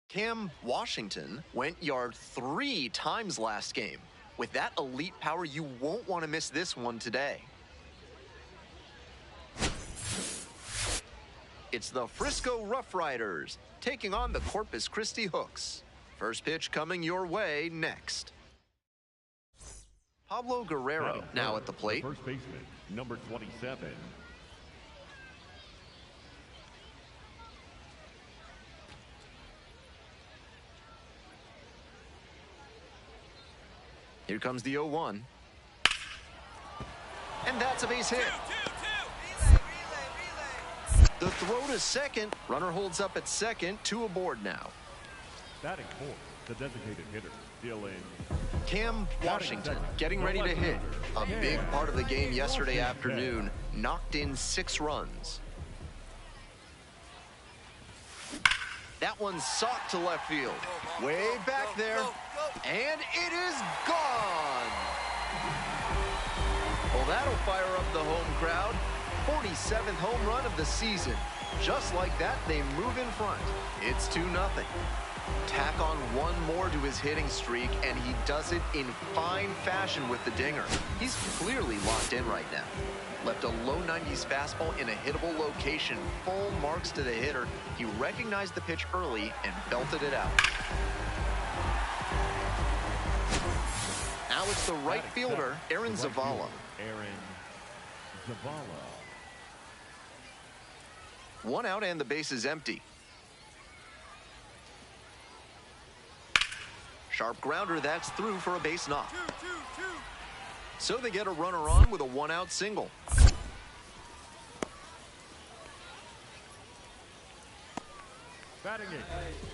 Cam Washington went yard 3 times last game. With that elite power, you won't want to miss this one today. It's the Frisco Rough Riders taking on the Corpus Christi Hooks. First pitch coming your way next. Pablo Guerrero now at the plate. First baseman, number 27. Here comes the 0-1. And that's a base hit. The throw to second. Runner holds up at second. 2 aboard now. Batting fourth, the designated hitter, Dylan. Cam Washington getting ready to hit. A big part of the game yesterday afternoon. Knocked in 6 runs. That one's socked to left field. Way back there. And it is gone. Well, that'll fire up the home crowd. 47th home run of the season. Just like that, they move in front. It's 2-0. Tack on one more to his hitting streak, and he does it in fine fashion with the dinger. He's clearly locked in right now. Left a low 90s fastball in a hittable location. Full marks to the hitter. He recognized the pitch early and belted it out. Now it's the right fielder, Aaron Zavala. Aaron Zavala. 1 out and the base is empty. Sharp grounder, that's through for a base knock. So they get a runner on with a 1-out single.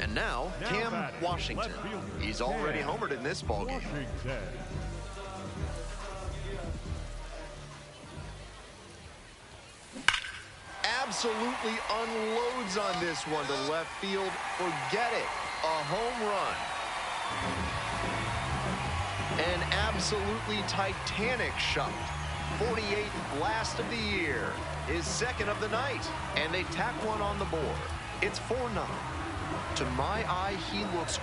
And now, Cam Washington. He's already homered in this ballgame. Absolutely unloads on this one to left field. Forget it. A home run. An absolutely titanic shot. 48th blast of the year. His second of the night. And they tack one on the board. It's 4-0. To my eye, he looks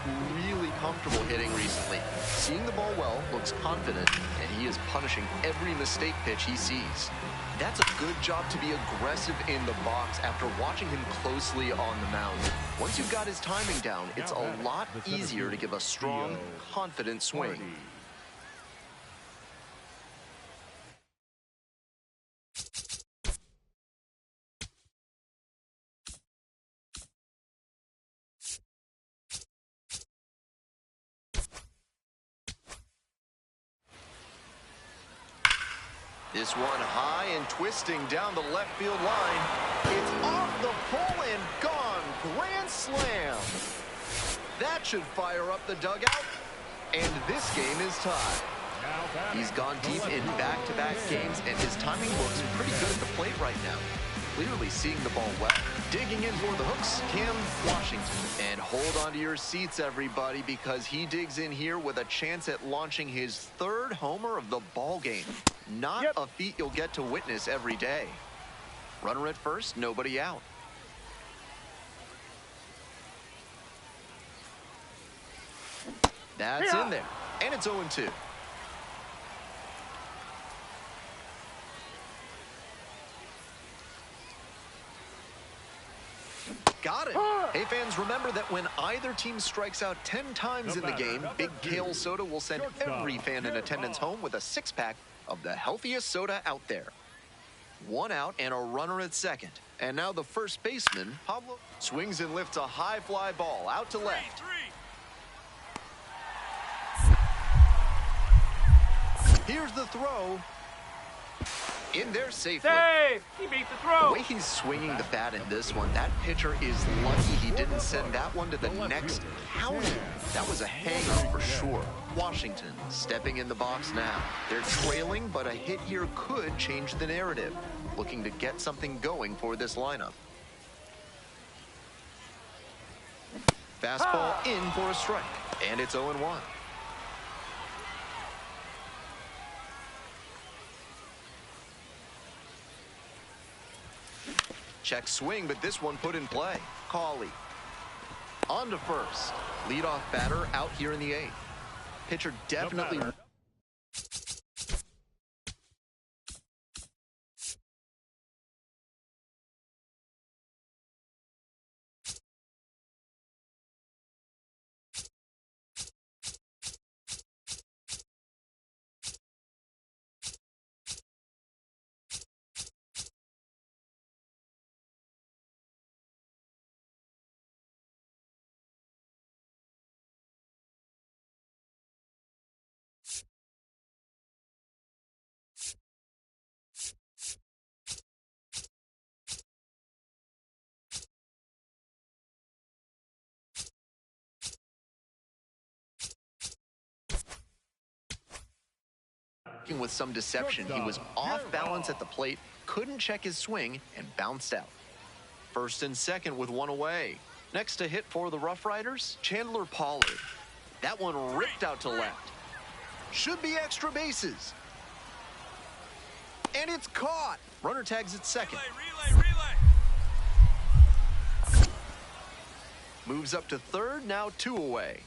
really comfortable hitting recently. Seeing the ball well, looks confident, and he is punishing every mistake pitch he sees. That's a good job to be aggressive in the box after watching him closely on the mound. Once you've got his timing down, it's a lot easier to give a strong, confident swing. This one high and twisting down the left field line. It's off the pole and gone. Grand slam. That should fire up the dugout. And this game is tied. He's gone deep in back-to-back games, and his timing looks pretty good at the plate right now. Clearly seeing the ball well. Digging in for the Hooks, Cam Washington. And hold on to your seats, everybody, because he digs in here with a chance at launching his 3rd homer of the ball game. Not a feat you'll get to witness every day. Runner at first, nobody out. That's in there. And it's 0-2. Got it. Hey, fans, remember that when either team strikes out 10 times in the game, Big Kale Soda will send every fan in attendance home with a 6-pack of the healthiest soda out there. 1 out and a runner at second. And now the first baseman, Pablo, swings and lifts a high fly ball out to left. Here's the throw. In there safely. Safe! He beat the throw. The way he's swinging the bat in this one, that pitcher is lucky he didn't send that one to the next county. That was a hanger for sure. Washington stepping in the box now. They're trailing, but a hit here could change the narrative. Looking to get something going for this lineup. Fastball in for a strike, and it's 0-1. Check swing, but this one put in play. Cawley. On to first. Leadoff batter out here in the eighth. Pitcher definitely... with some deception. He was off balance at the plate, couldn't check his swing, and bounced out. First and second with one away. Next to hit for the Rough Riders, Chandler Pollard. That one ripped out to left. Should be extra bases. And it's caught. Runner tags at second. Relay. Moves up to third, now 2 away.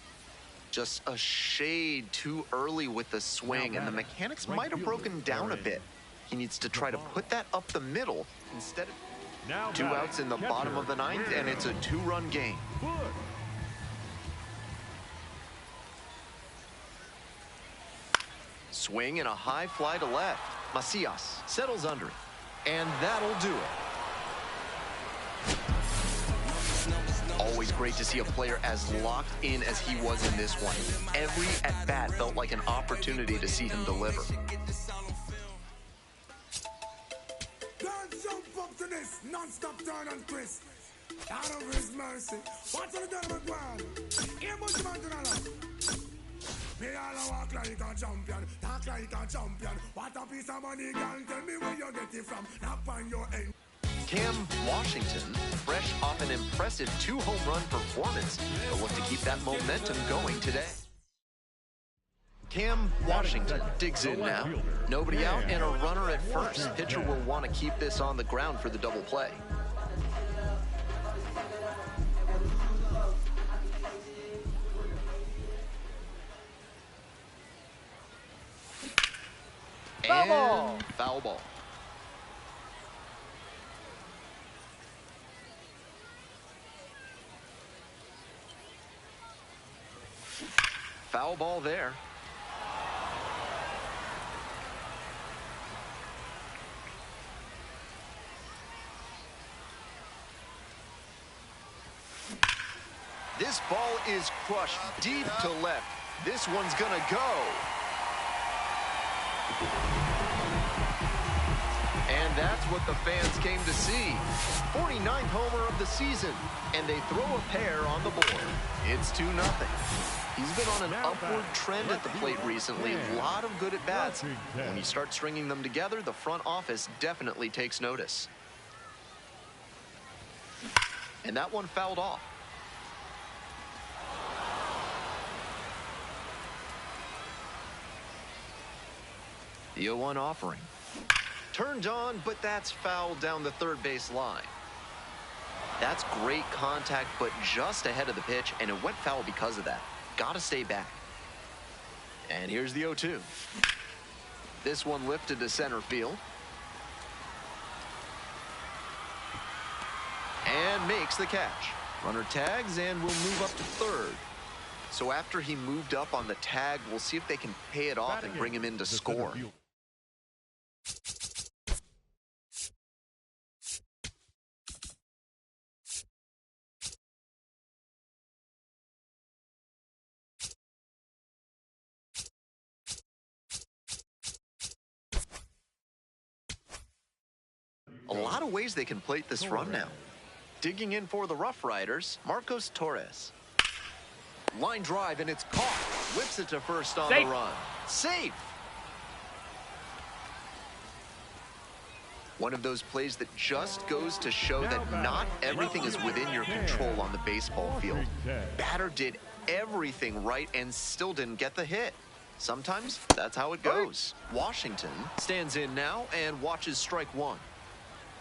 Just a shade too early with the swing, and the mechanics might have broken down a bit. He needs to try to put that up the middle instead of... 2 outs in the bottom of the ninth, and it's a 2-run game. Swing and a high fly to left. Macias settles under it, and that'll do it. Always great to see a player as locked in as he was in this one. Every at-bat felt like an opportunity to see him deliver. Don't jump up to this non-stop turn and twist. Out of his mercy. What's the devil going? Here much man to know. Me all walk like a champion, talk like a champion. What a piece of money, girl. Tell me where you get it from. Knock on your end. Cam Washington, fresh off an impressive 2-home run performance, will look to keep that momentum going today. Cam Washington digs in now. Nobody out and a runner at first. Pitcher will want to keep this on the ground for the double play. And foul ball. Foul ball there. This ball is crushed deep to left. This one's gonna go. And that's what the fans came to see. 49th homer of the season, and they throw a pair on the board. It's 2-0. He's been on an upward trend at the plate recently. A lot of good at-bats. When you start stringing them together, the front office definitely takes notice. And that one fouled off. The 0-1 offering. Turned on, but that's fouled down the third base line. That's great contact, but just ahead of the pitch, and it went foul because of that. Gotta stay back. And here's the 0-2. This one lifted to center field. And makes the catch. Runner tags and will move up to third. So after he moved up on the tag, we'll see if they can pay it off and bring him in to score. A lot of ways they can plate this run now. Digging in for the Rough Riders, Marcos Torres. Line drive, and it's caught. Whips it to first on the run. Safe. One of those plays that just goes to show that not everything is within your control on the baseball field. Batter did everything right and still didn't get the hit. Sometimes that's how it goes. Washington stands in now and watches strike one.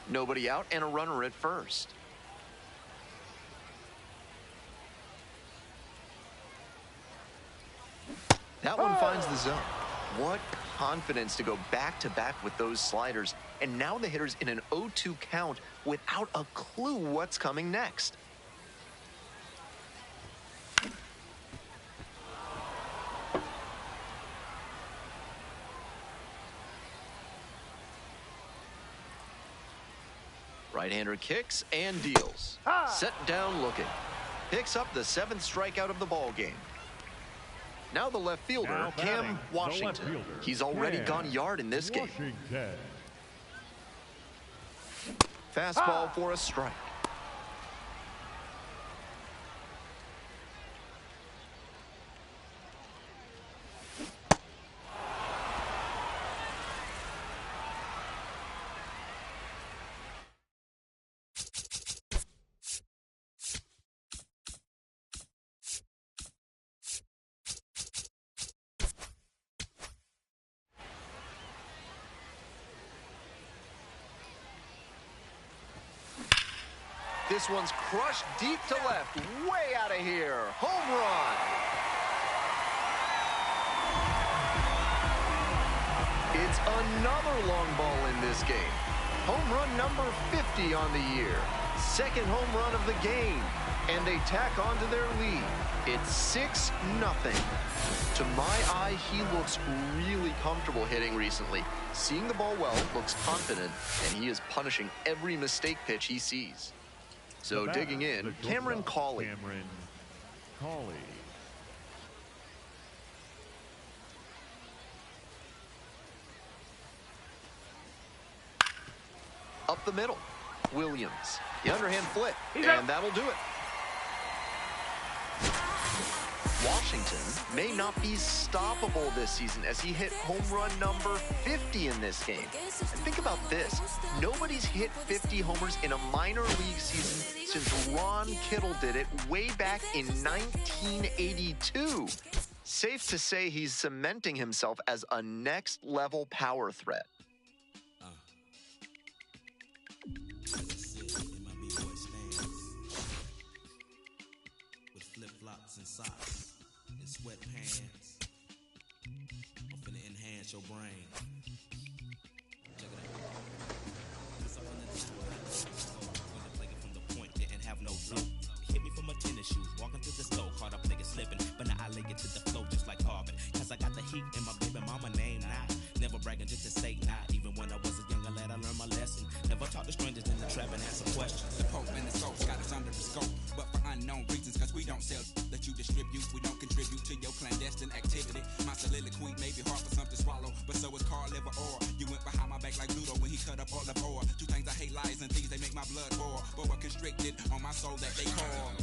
Nobody out and a runner at first. That one finds the zone. What confidence to go back-to-back with those sliders. And now the hitter's in an 0-2 count without a clue what's coming next. Right-hander kicks and deals. Set down looking. Picks up the 7th strikeout of the ball game. Now the left fielder, Cam Washington. He's already gone yard in this game. Fastball for a strike. This one's crushed deep to left, way out of here. Home run. It's another long ball in this game. Home run number 50 on the year. 2nd home run of the game. And they tack on to their lead. It's 6-0. To my eye, he looks really comfortable hitting recently. Seeing the ball well, looks confident, and he is punishing every mistake pitch he sees. So digging in, Cameron Cawley. Up the middle, Williams. The underhand flip, and that'll do it. Washington may not be stoppable this season as he hit home run number 50 in this game. And think about this. Nobody's hit 50 homers in a minor league season since Ron Kittle did it way back in 1982. Safe to say he's cementing himself as a next-level power threat. Flip-flops and socks and sweatpants. I'm finna enhance your brain. Check it out. It's up in the time when the player from the point didn't have no flow. Hit me from my tennis shoes, walking to the store, caught up nigga slipping, but now I lay it to the flow just like Harvard. Cause I got the heat in my baby mama name now. Never bragging just to say nah. Even when I was a younger lad, I learned my lesson. Never talk to strangers in the trap and answer questions. The Pope and the Soap got us under the scope, but for unknown reasons, cause we don't sell that you distribute. We don't contribute to your clandestine activity. My soliloquy may be hard for some to swallow, but so is Carl Liver Orr. You went behind my back like Ludo when he cut up all of ore. 2 things I hate, lies and thieves, they make my blood boil. But we're constricted on my soul that they call.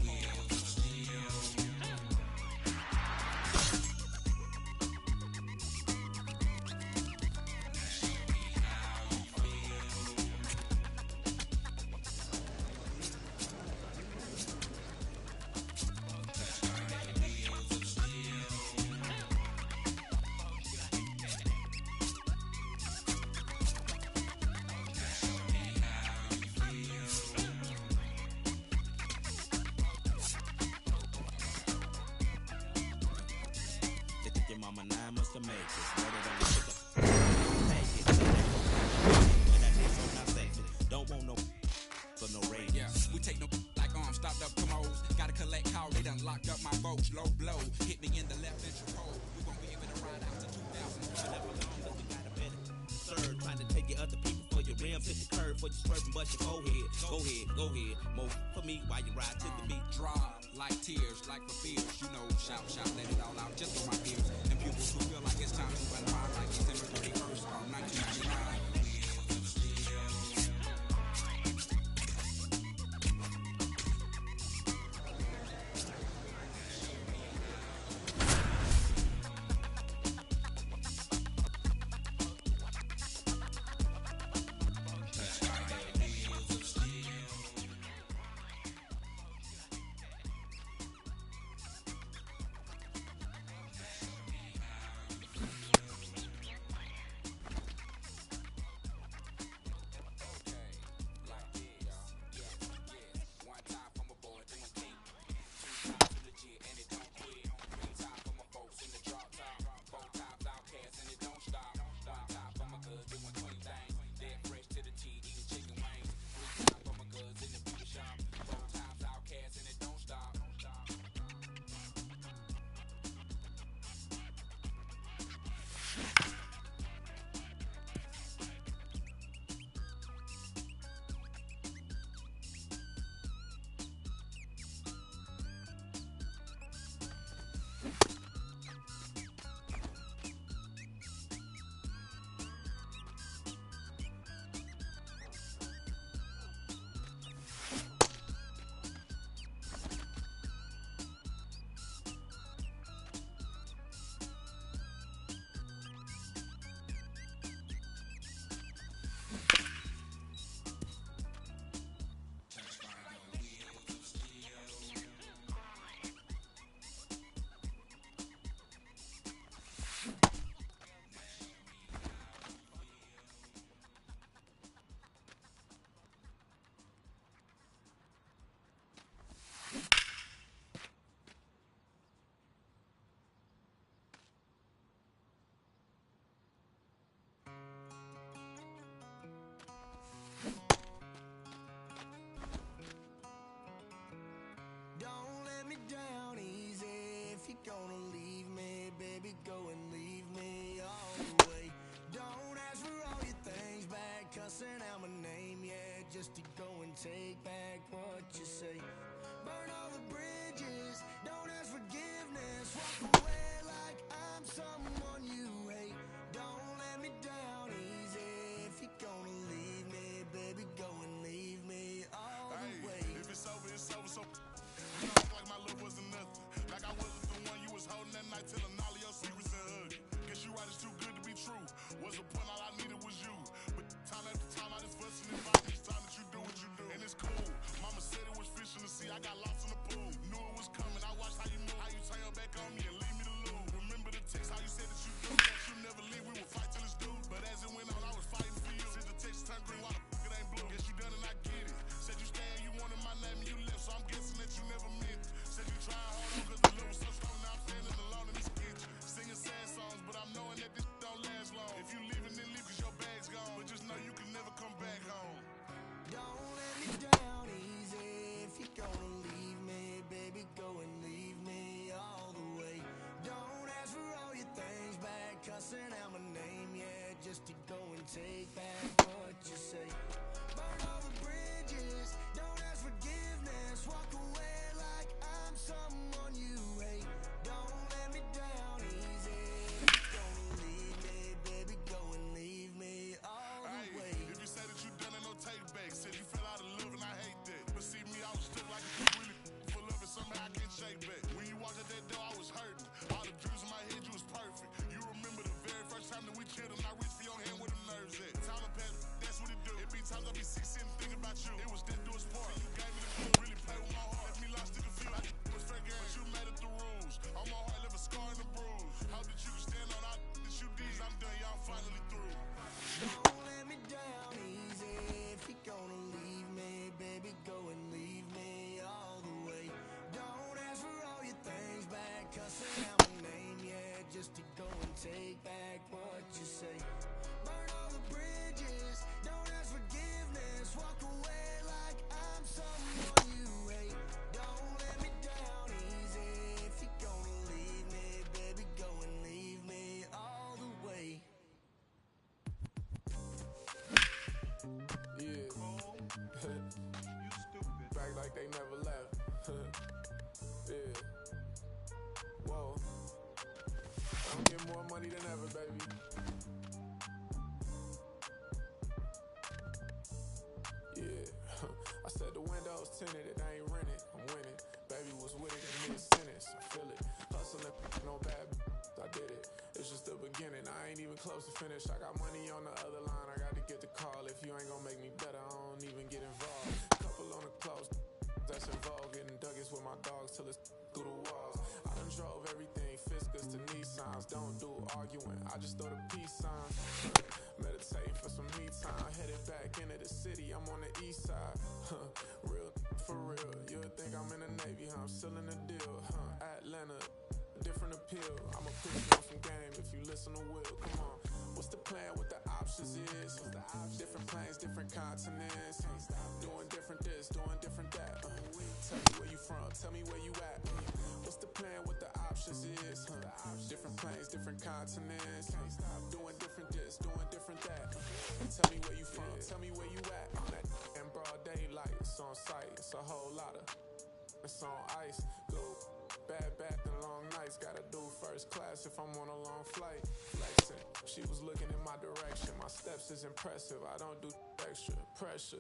Low blow, hit me in the left ventricle. We won't be able to ride out to 2000. Sir, trying to take your other people for your rims, hit the curve for your swerving, but you go ahead. More for me while you ride to the beat. Draw like tears, like for fears. You know, shout, let it all out just for my peers. And pupils who feel like it's time to run wild like December 31st of 1999. the way. Don't ask for all your things back, cussing out my name, yeah, just to go and take back what you say. Burn all the bridges, don't ask forgiveness, walk away like I'm someone you hate. Don't let me down easy. If you're gonna leave me, baby, go and leave me all the way. If it's over, it's over, so you don't act like my love wasn't nothing. Like I wasn't the one you was holding that night, telling all of your secrets and hugging. Guess you right, it's too good to be true. What's the point? All I needed was you. But time after time, I just fussing and fighting. It's time that you do what you do. And it's cool. Mama said it was fish in the sea. I got lost in the pool. Knew it was coming. I watched how you move, how you turn your back on me and leave me to lose. Remember the text, how you said that you do, that you never leave. We would fight till it's due. But as it went on, I was fighting for you. Since the text turned green, why the fuck it ain't blue? Guess you done and I get it. Said you stay and you wanted my name and you left, so I'm guessing that you never meant it. Said you tried hard on cause the love was so strong. Now I'm standing alone in this kitchen, singing sad songs, but I'm knowing that this don't last long. If you leaving, then leave cause your bag's gone. But just know you can never come back home. Don't let me down easy. If you're gonna leave me, baby, go and leave me all the way. Don't ask for all your things back, cussing out my name, yeah, just to go and take back what you say. Burn all the bridges, don't ask forgiveness, walk away like I'm someone you hate. Don't let me down easy. If you're gonna leave me, baby, go and leave me all the way. If you say that you done it, no take back. Said you fell out of love and I hate that. But see me, I was stuck like a really full of it, somehow I can't shake back. When you walked out that door, I was hurting. All the dreams in my head, you was perfect. You remember the very first time that we chilled and I reached for your hand where the nerves at. Time to pass, that's what it do. It be times I be sick sitting thinking about you. It was death do its part. You gave me the clue, really play with my heart. Left me lost in confusion. I was fair game, but you made it the rules. On my heart, left a scar and a bruise. Hope that you can stand on all that you did. I'm done, y'all finally through. Don't let me down easy. If you're gonna leave me, baby, go and leave me all the way. Don't ask for all your things back, cussing out my name, yeah, just to go and take back what you say. Burn all the bridges, don't ask forgiveness, walk away like I'm someone you hate. Don't let me down easy. If you're gonna leave me, baby, go and leave me all the way. Yeah. Back like they never left. Yeah. Whoa. I'm getting more money than ever, baby. Yeah. I said the windows tinted, it ain't rented. I'm winning. Baby was with it in mid-sentence. I feel it. Hustling, no bad. I did it. It's just the beginning. I ain't even close to finish. I got money on the other line. I got to get the call. If you ain't gonna make me better, I don't even get involved. Couple on the close. That's involved. Getting Douglas with my dogs till it's through the walls. I done drove everything. Fiskars to Nissans. Don't do arguing. I just throw the peace signs. Meditating for some me time. Headed back into the city. I'm on the east side. Real for real. You'll think I'm in the Navy. I'm still in the deal. Atlanta. Different appeal. I'ma put you on some game if you listen to Will. Come on. What's the plan? What the options is? Different planes, different continents. Doing different this, doing different that. Tell me where you from. Tell me where you at. What's the plan? What the options is? Different planes, different continents. Doing different this, doing different that. Tell me where you from. Tell me where you at. That in broad daylight. It's on sight. It's a whole lot of. It's on ice. Go. Bad back and long nights, gotta do first class if I'm on a long flight. Flexing, she was looking in my direction. My steps is impressive, I don't do extra pressure.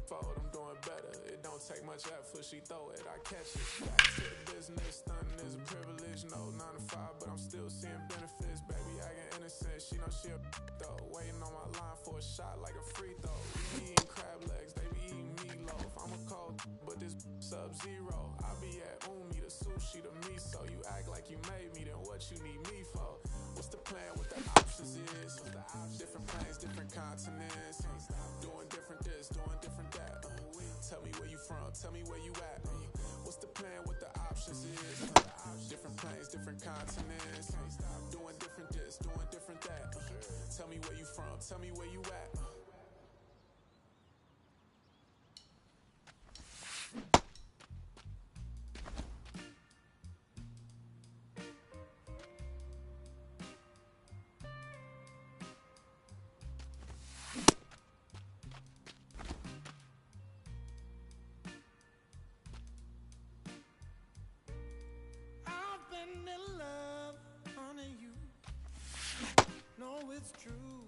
Forward, I'm doing better. It don't take much effort, she throw it, I catch it. Back to the business, stunting is a privilege. No 9 to 5, but I'm still seeing benefits. Baby, acting innocent, she know she a though. Waiting on my line for a shot like a free throw. We eating crab legs, they be eating meatloaf. I'm a cold, but this sub-zero. I be at Umi, the sushi, the miso. You act like you made me, then what you need me for? What's the plan? What the options is? Different planes, different continents. Doing different this, doing different that. Tell me where you from, tell me where you at. What's the plan? What the options is? Different planes, different continents. Doing different this, doing different that. Tell me where you from, tell me where you at. it's true.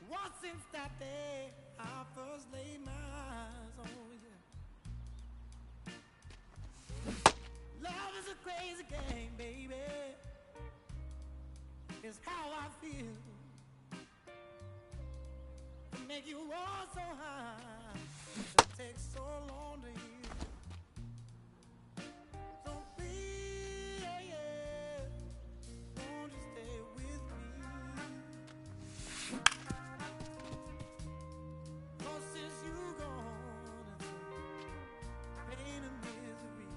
What since that day I first laid my eyes on you. Love is a crazy game, baby. It's how I feel. To make you all so high, it takes so long to heal. So please, won't you stay with me? 'Cause since you gone, pain and misery.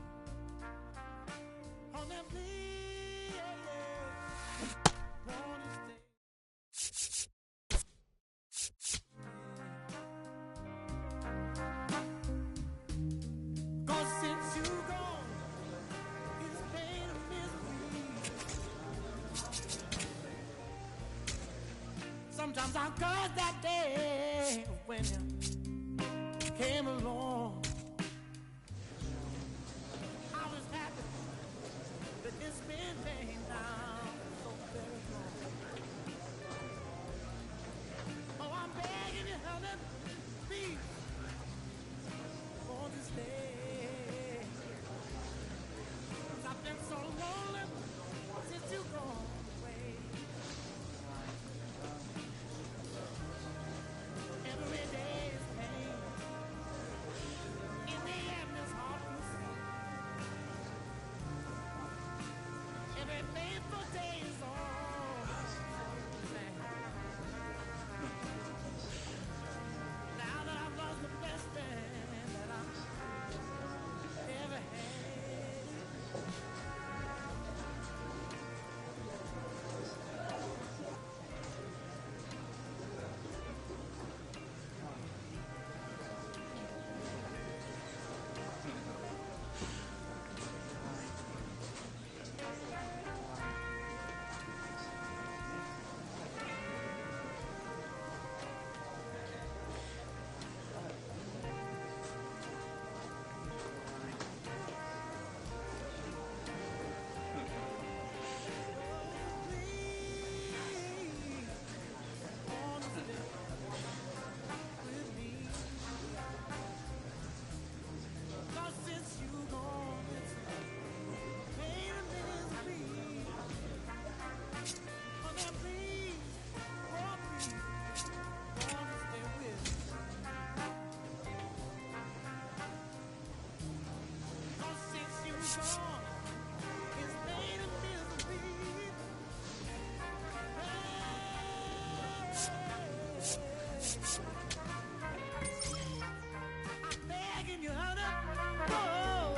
Oh, now please, won't you stay? 'Cause since you gone, it's pain and misery. Sometimes I curse that day when you came along. I was happy, but it's been pain now so very long. Oh, I'm begging you, honey, please, won't you stay? 'Cause I've been so lonely since you gone away. Every day is pain. In the end, it's hard to see. Every painful day is all sad. Now that I've lost the best friend that I've ever had. I'm begging you, honey. Oh,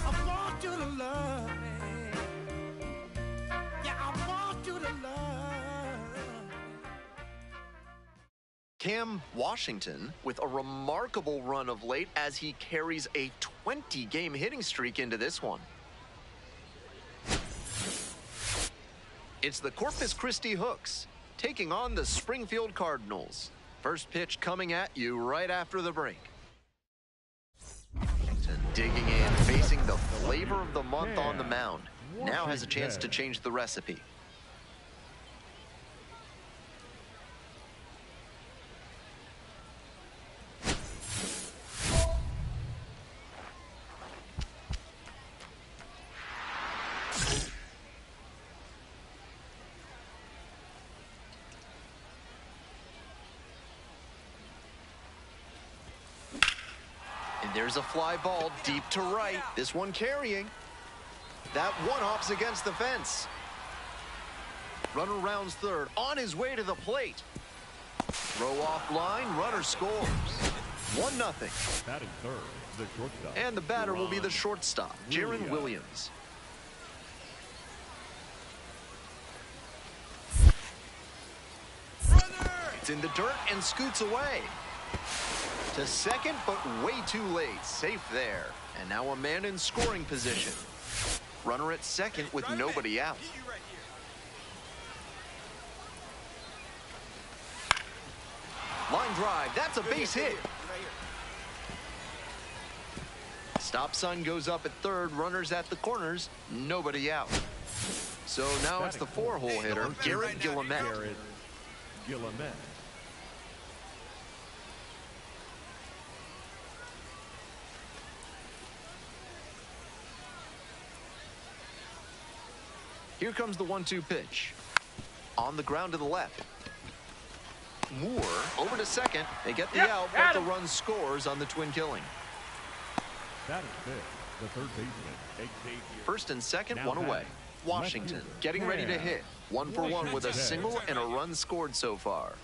I want you to love me. Yeah, I want you to love me. Cam Washington with a remarkable run of late as he carries a 20-game hitting streak into this one. It's the Corpus Christi Hooks taking on the Springfield Cardinals. First pitch coming at you right after the break. Washington digging in, facing the flavor of the month on the mound. Now has a chance to change the recipe. And there's a fly ball deep to right. This one carrying. That one hops against the fence. Runner rounds third, on his way to the plate. Throw off line, runner scores. 1-0. Batting third, the shortstop. And the batter will be the shortstop, Jaron Williams. It's in the dirt and scoots away. To second, but way too late. Safe there. And now a man in scoring position. Runner at second with nobody out. Line drive. That's a base hit. Stop sign goes up at third, runners at the corners, nobody out. So now it's the 4-hole hitter, Garrett Guillemette. Garrett Guillemette. Here comes the 1-2 pitch. On the ground to the left. Moore over to second. They get the out, but the run scores on the twin killing. That is fifth, the third baseman, Xavier. First and second, Now one away. batting, Washington left fielder, getting ready to Cam hit. 1 for 1 with a single and a run scored so far.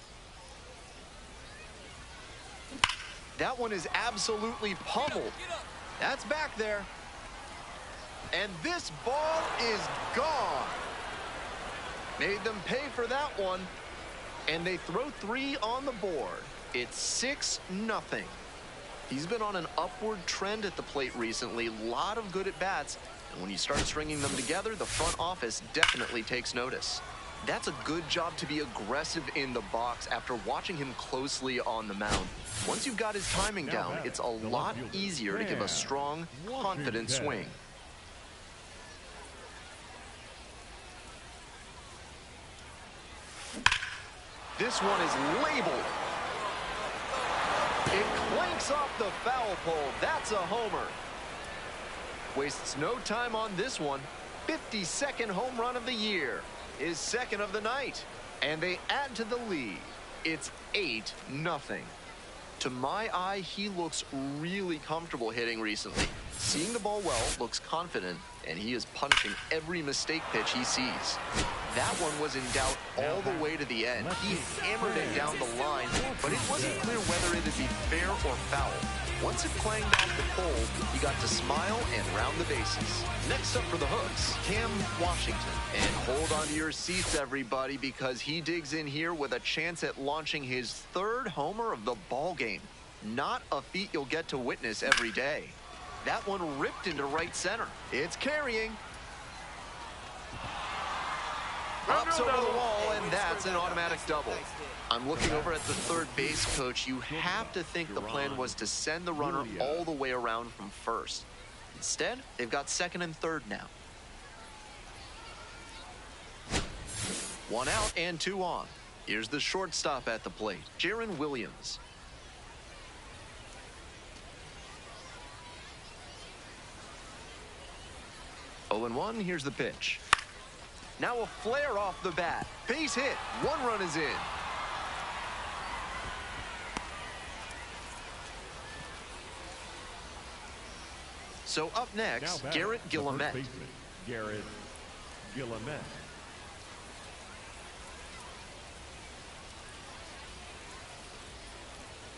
That one is absolutely pummeled. That's back there. And this ball is gone. Made them pay for that one. And they throw 3 on the board. It's 6-0. He's been on an upward trend at the plate recently. A lot of good at-bats. And when you start stringing them together, the front office definitely takes notice. That's a good job to be aggressive in the box after watching him closely on the mound. Once you've got his timing down, it's a lot easier to give a strong, confident swing. This one is labeled. It clanks off the foul pole. That's a homer. Wastes no time on this one. 52nd home run of the year. His second of the night. And they add to the lead. It's 8-0. To my eye, he looks really comfortable hitting recently. Seeing the ball well, looks confident, and he is punishing every mistake pitch he sees. That one was in doubt all the way to the end. He hammered it down the line, but it wasn't clear whether it would be fair or foul. Once it clanged off the pole, he got to smile and round the bases. Next up for the Hooks, Cam Washington. And hold on to your seats, everybody, because he digs in here with a chance at launching his 3rd homer of the ball game. Not a feat you'll get to witness every day. That one ripped into right center. It's carrying. Ups over the wall, and that's an automatic double. I'm looking over at the third base coach. You have to think the plan was to send the runner all the way around from first. Instead, they've got second and third now. 1 out and 2 on. Here's the shortstop at the plate, Jaron Williams. Oh, and 1, here's the pitch. Now a flare off the bat. Base hit. 1 run is in. So up next, Garrett Guillemette. Garrett Guillemette.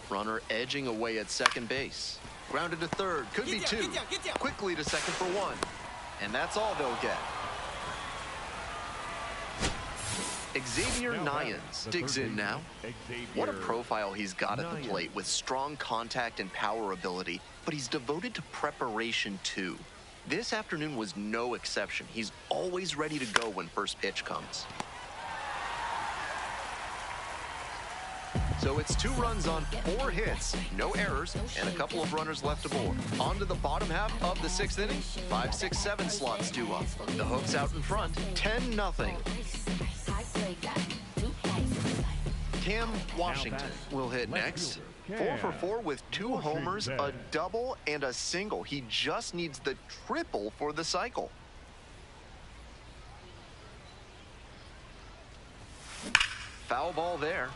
Runner edging away at second base. Grounded to third. Could be 2. Quickly to second for 1. And that's all they'll get. Xavier Nyans digs in now. What a profile he's got at the plate with strong contact and power ability, but he's devoted to preparation too. This afternoon was no exception. He's always ready to go when first pitch comes. So it's 2 runs on 4 hits, no errors, and a couple of runners left aboard. On to the bottom half of the 6th inning. 5, 6, 7 slots due up. The Hooks out in front, 10-0. Cam Washington will hit next. 4 for 4 with 2 homers, a double, and a single. He just needs the triple for the cycle. Foul ball there.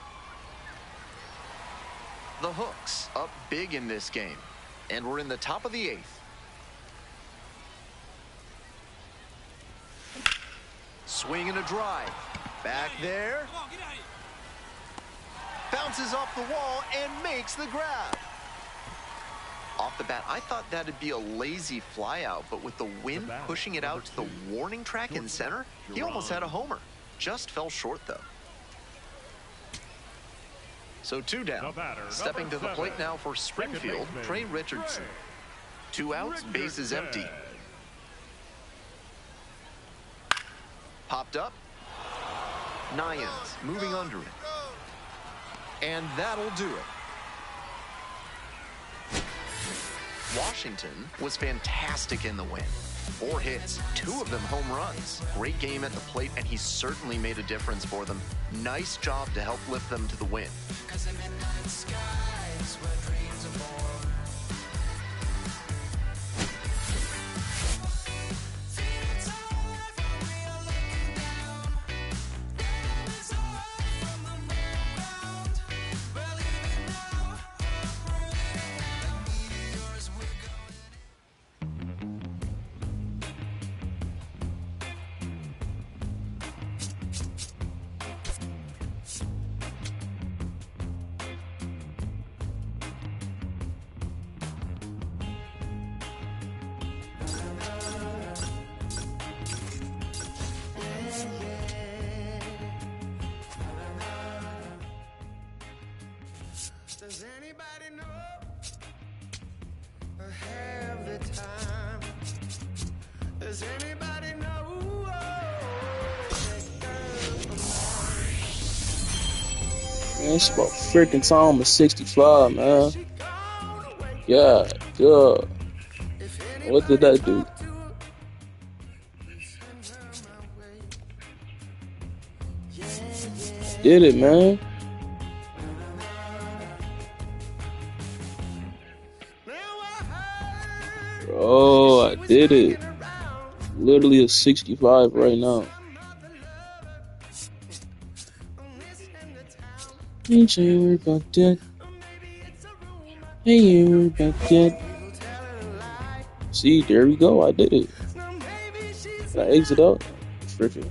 The Hooks up big in this game, and we're in the top of the 8th. Swing and a drive. Back there. Bounces off the wall and makes the grab. Off the bat, I thought that'd be a lazy flyout, but with the wind pushing it out to the warning track in center, he almost had a homer. Just fell short, though. So 2 down. Stepping to the plate now for Springfield, Trey Richardson. 2 outs, bases empty. Popped up. Nyans moving under it. And that'll do it. Washington was fantastic in the win. 4 hits, 2 of them home runs. Great game at the plate, and he certainly made a difference for them. Nice job to help lift them to the win. Does anybody know or have the time? Does anybody know Man, it's about freaking time of 65, man. Yeah, good. What did that do? Did it, man. Oh, I did it. Literally a 65 right now. Ain't you worried about that? Ain't you worried about that? See, there we go. I did it. Did I exit out? Freaking.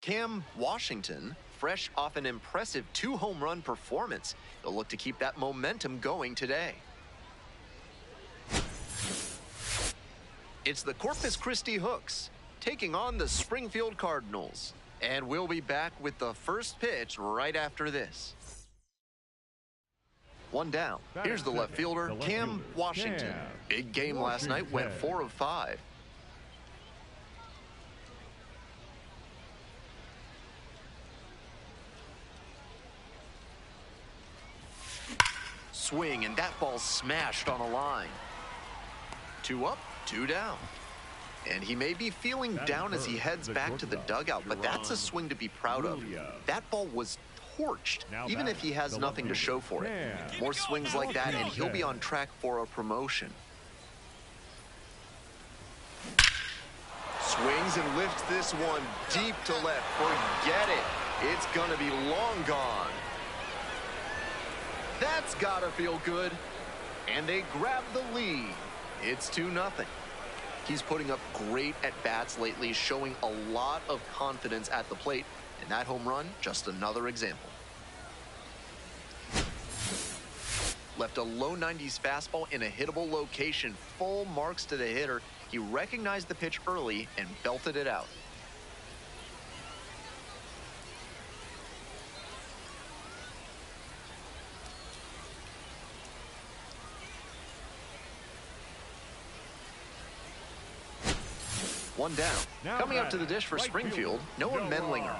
Cam Washington, fresh off an impressive 2 home run performance, they'll look to keep that momentum going today. It's the Corpus Christi Hooks taking on the Springfield Cardinals. And we'll be back with the first pitch right after this. 1 down. Here's the left fielder, Cam Washington. Big game last night, went 4 of 5. Swing, and that ball smashed on a line. 2 up, 2 down. And he may be feeling down as he heads back to the dugout, but that's a swing to be proud of. That ball was torched, even if he has nothing to show for it. More swings like that, and he'll be on track for a promotion. Swings and lifts this one deep to left. Forget it. It's going to be long gone. That's got to feel good. And they grab the lead. It's 2-0. He's putting up great at-bats lately, showing a lot of confidence at the plate. And that home run, just another example. Left a low 90s fastball in a hittable location. Full marks to the hitter. He recognized the pitch early and belted it out. One down. Coming up to the dish for Springfield, Noah Mendlinger.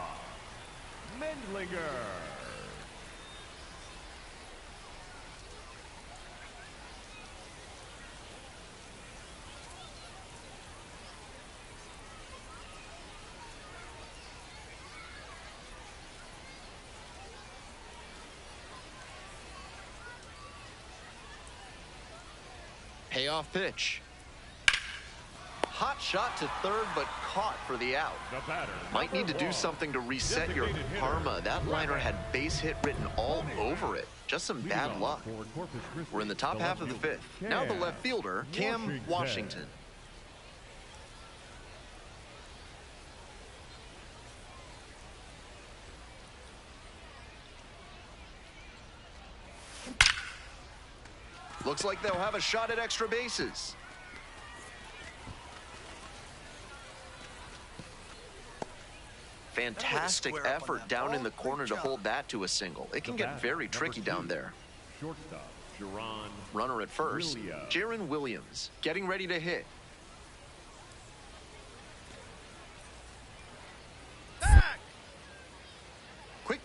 Payoff pitch. Hot shot to third, but caught for the out. Might need to do something to reset your karma. That liner had base hit written all over it. Just some bad luck. We're in the top half of the 5th. Now the left fielder, Cam Washington. Looks like they'll have a shot at extra bases. Fantastic effort down in the corner to hold that to a single. It can get very tricky down there. Runner at first, Jaron Williams getting ready to hit.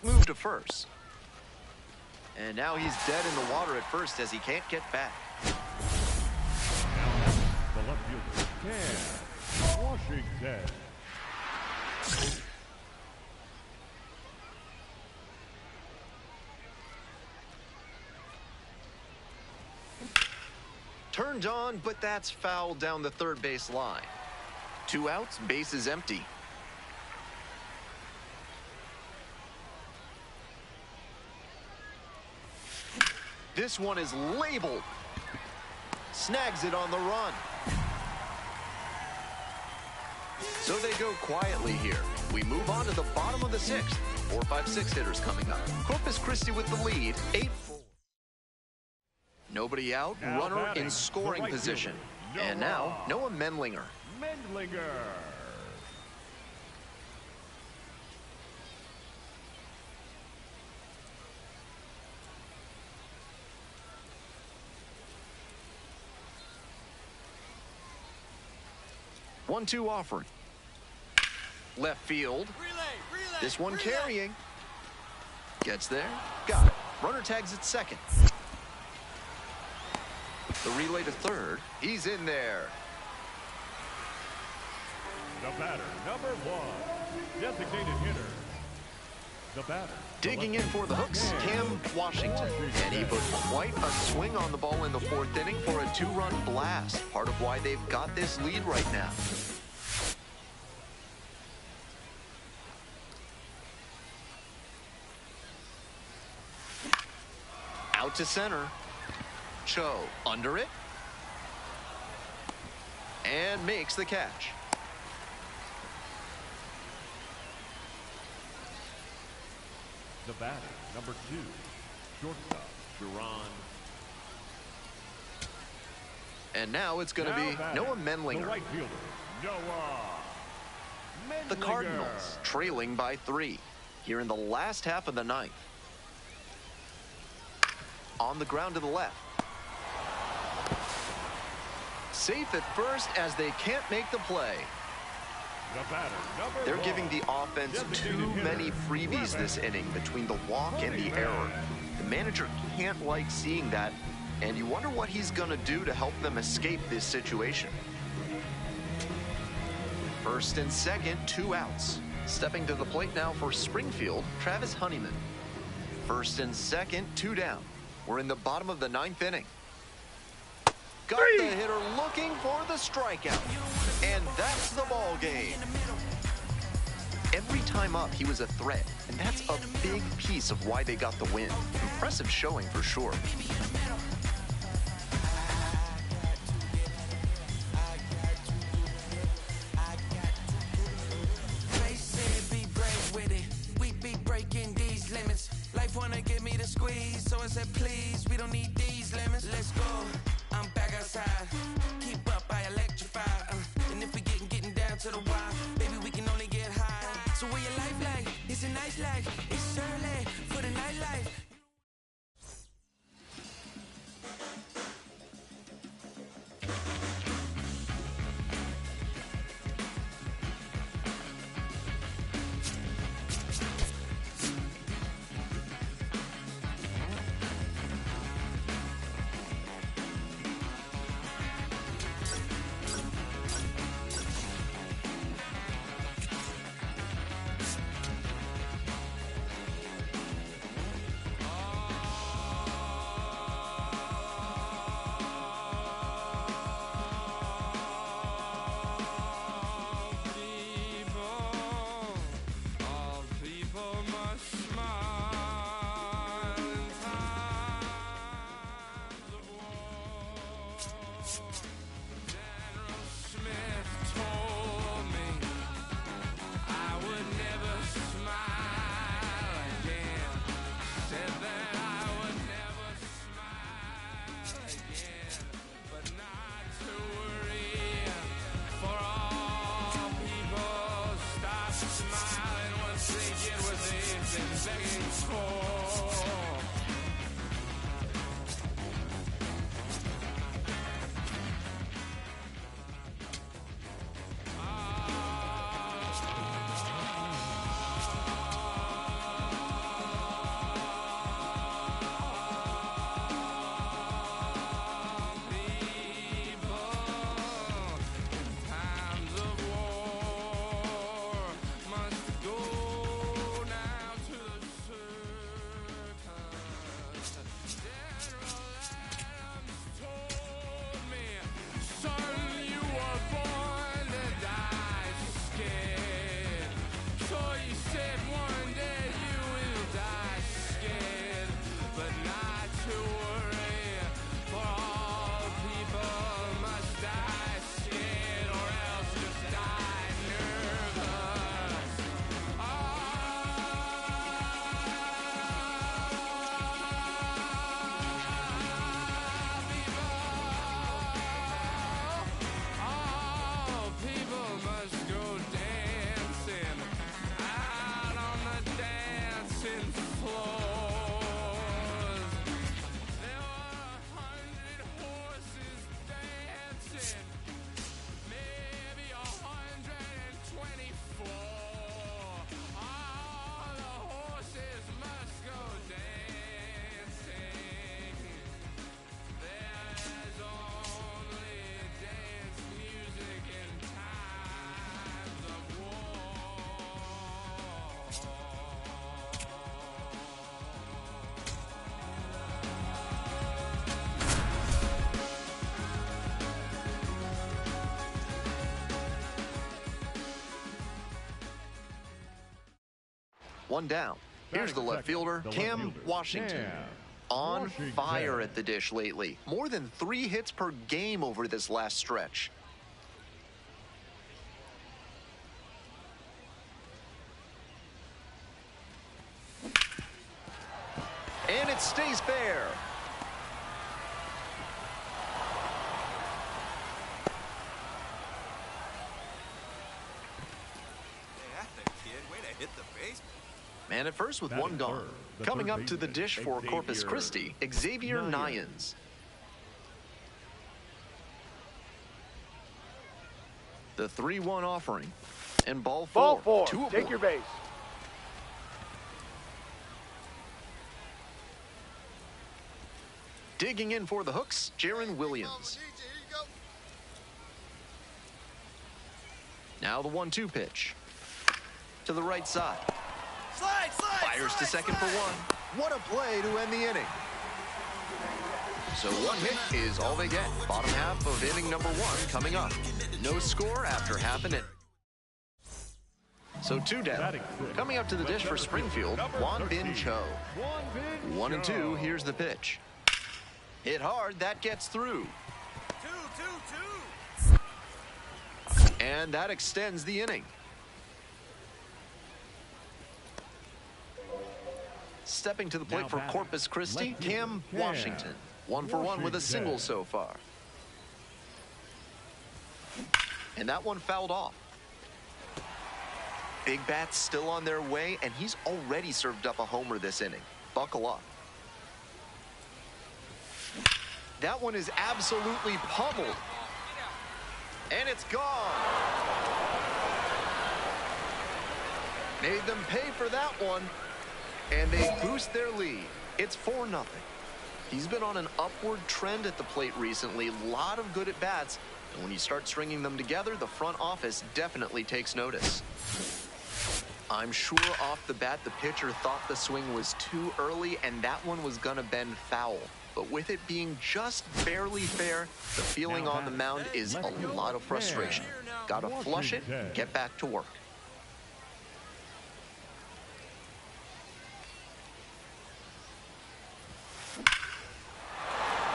move to first. And now he's dead in the water at first as he can't get back. The left fielder, Cam Washington. Turned on, but that's fouled down the third base line. 2 outs, base is empty. This one is labeled. Snags it on the run. So they go quietly here. We move on to the bottom of the 6th. 4, 5, 6 hitters coming up. Corpus Christi with the lead, 8-4. Nobody out, Now runner batting, in scoring the right position. fielder, And now, Noah Mendlinger. Mendlinger. 1-2 offering. Left field. This one carrying. Gets there. Got it. Runner tags at second. The relay to third. He's in there. The batter, number 1, designated hitter. The batter. Digging in for the hooks, Cam Washington. And he put quite a swing on the ball in the 4th inning for a 2-run blast. Part of why they've got this lead right now. Out to center. Cho under it. And makes the catch. The batter, number 2, shortstop, Duran. And now it's going to be Noah Mendlinger. The right fielder, Noah Mendlinger. The Cardinals trailing by 3 here in the last half of the 9th. On the ground to the left. Safe at first as they can't make the play. The batter, number They're 1, giving the offense too many freebies this inning between the walk and the error. The manager can't like seeing that, and you wonder what he's going to do to help them escape this situation. First and second, 2 outs. Stepping to the plate now for Springfield, Travis Honeyman. First and second, 2 down. We're in the bottom of the 9th inning. Got the hitter looking for the strikeout. And that's the ball game. Every time up, he was a threat. And that's a big piece of why they got the win. Impressive showing for sure. Life wanna give me the squeeze, so I said please, we don't need these lemons. Let's go, I'm back outside. Keep up, I electrify. And if we getting down to the wire, baby, we can only get high. So where your life like? It's a nice life. It's early for the nightlife. One down. Here's the left fielder, Cam Washington. On fire at the dish lately. More than 3 hits per game over this last stretch. And it stays fair. Man at first with one gone. Coming up to the dish for Corpus Christi, Xavier Nyans. The 3-1 offering. And ball 4. Ball 4. Two Take your base. Digging in for the hooks, Jaron Williams. Now the 1-2 pitch. To the right side. Fires to second for 1. What a play to end the inning. So 1 hit is all they get. Bottom half of inning number 1 coming up. No score after half an inning. So 2 down. Coming up to the dish for Springfield, Won Bin Cho. 1-2, here's the pitch. Hit hard, that gets through. 2-2-2. And that extends the inning. Stepping to the plate for Corpus Christi, Cam Washington. 1 for 1 with a single so far. And that one fouled off. Big bats still on their way, and he's already served up a homer this inning. Buckle up. That one is absolutely pummeled. And it's gone. Made them pay for that one. And they boost their lead. It's 4-0. He's been on an upward trend at the plate recently. A lot of good at-bats. And when you start stringing them together, the front office definitely takes notice. I'm sure off the bat the pitcher thought the swing was too early and that one was going to bend foul. But with it being just barely fair, the feeling on the mound is a lot of frustration. Got to flush it and get back to work.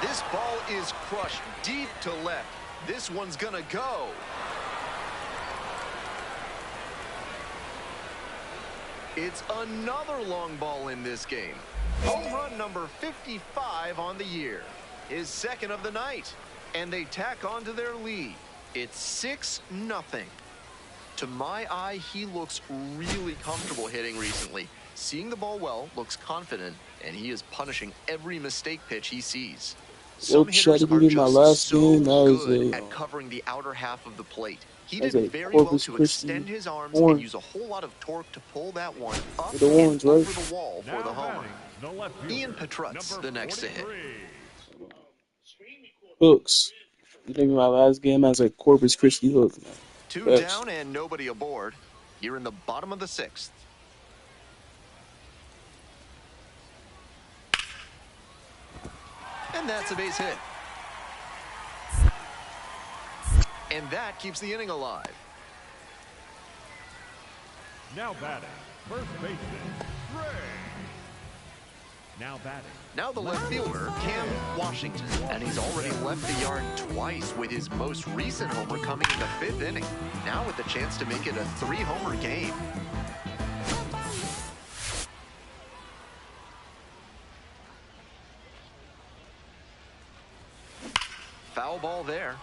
This ball is crushed deep to left. This one's gonna go. It's another long ball in this game. Home run number 55 on the year. His second of the night. And they tack on to their lead. It's 6-0. To my eye, he looks really comfortable hitting recently. Seeing the ball well, looks confident, and he is punishing every mistake pitch he sees. Some hitters are just so good at covering the outer half of the plate. He did very well to extend his arms and use a whole lot of torque to pull that one up and over the wall for the homer. Ian Petrutz, the next to hit. Hooks. You think my last game as a Corpus Christi hook, man. 2 down and nobody aboard. You're in the bottom of the 6th. And that's a base hit. And that keeps the inning alive. Now batting, First baseman, Ray. Now batting. Now the left fielder, Cam Washington, and he's already left the yard twice with his most recent homer coming in the 5th inning. Now with the chance to make it a 3-homer game. Foul ball there.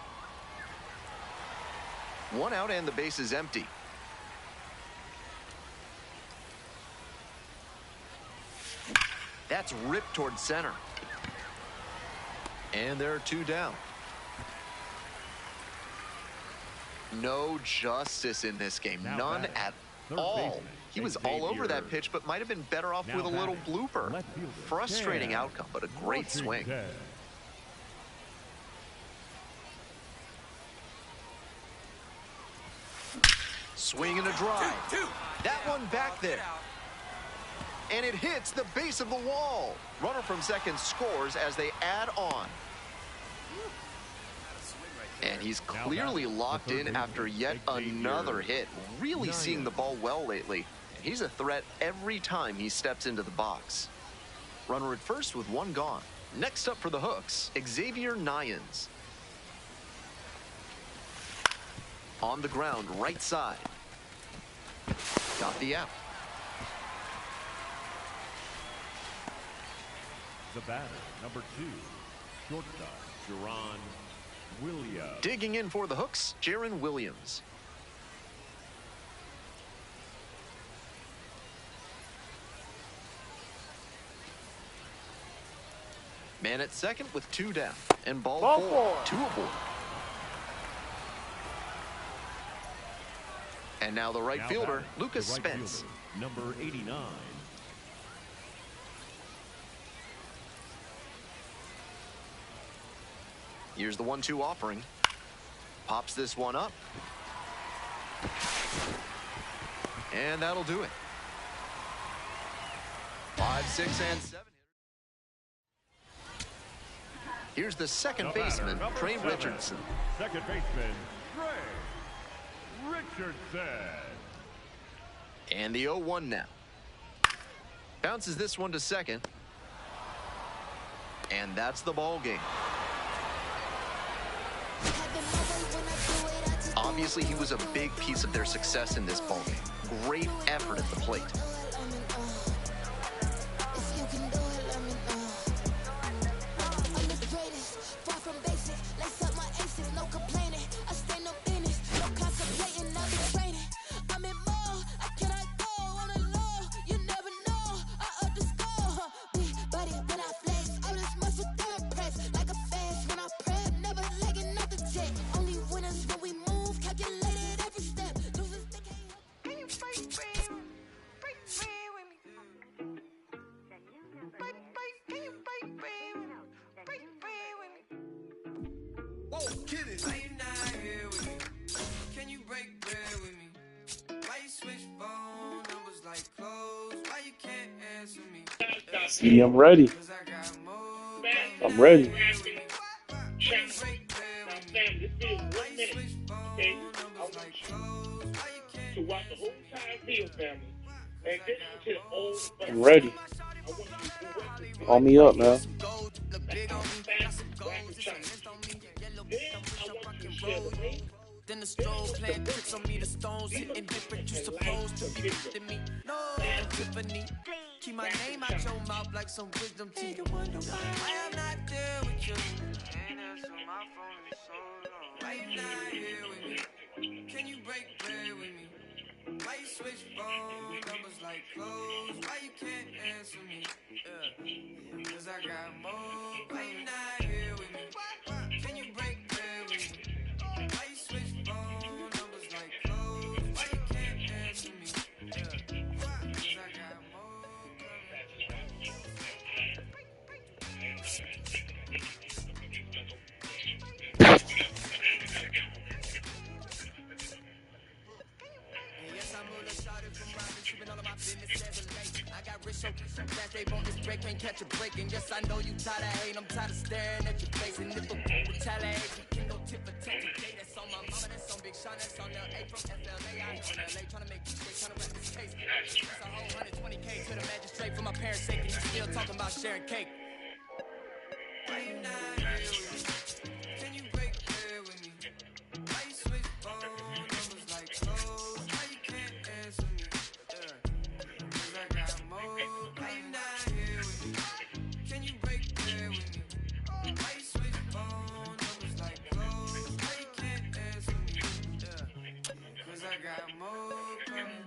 1 out and the base is empty. That's ripped towards center. And there are 2 down. No justice in this game. Now None batting. at Third all. baseman, He was all over that Xavier. pitch, but might have been better off Now with a little batting. blooper. Left fielder, Frustrating Cam outcome, but a great swing. Washington. Swing and a drive. That one back there. And it hits the base of the wall. Runner from second scores as they add on. And he's clearly locked in after yet another hit. Really seeing the ball well lately. And he's a threat every time he steps into the box. Runner at first with 1 gone. Next up for the Hooks, Xavier Nyans. On the ground, right side. Got the out. The batter, number 2, shortstop, Jaron Williams. Digging in for the Hooks, Jaron Williams. Man at second with 2 down. And ball 4. 2 aboard. And now the right Now fielder, batting, Lucas the right Spence. fielder, number 89. Here's the 1-2 offering. Pops this one up. And that'll do it. 5, 6, and 7. Here's the second The batter, baseman, number Trey 7, Richardson. Second baseman, Trey Richardson. And the 0-1 now. Bounces this one to second. And that's the ball game. Obviously, he was a big piece of their success in this ball game. Great effort at the plate. See, I'm ready. I'm ready. I'm ready. Call me up, man. Then the strobe playing tricks on me, the stones hitting different. You supposed to be to me. No, Tiffany. Keep my name out your mouth like some wisdom teeth. You wonder why I'm not there with you. Ain't answer my phone in so long. Why you not here with me? Can you break bread with me? Why you switch phone numbers like clothes? Why you can't answer me? Cause I got more. Why you not here with me? Can you break bread with me? Why you switch phone numbers like clothes? Why you can't answer me? Cause I got more. And yes, I'm on a shot from Robin, keeping all of my business as a late. I got rich so fast they won't this break, can't catch a break. And yes, I know you tired of hating, I'm tired of staring at your face. And if a retaliate, you can go tip for tat today. That's on my mama, that's on Big Sean, that's on LA from FLA. I on LA trying to make this shit, trying to rap this case. That's a whole 120K to the magistrate for my parents' sake. And you still talking about sharing cake. Why you not here with me? Can you break bread with me? Why you switch phone numbers like clothes? Why you can't answer me? Cause I got more. Why you not here with me? Can you break bread with me? Why you switch phone numbers like clothes? Why you can't answer me? Cause I got more coming.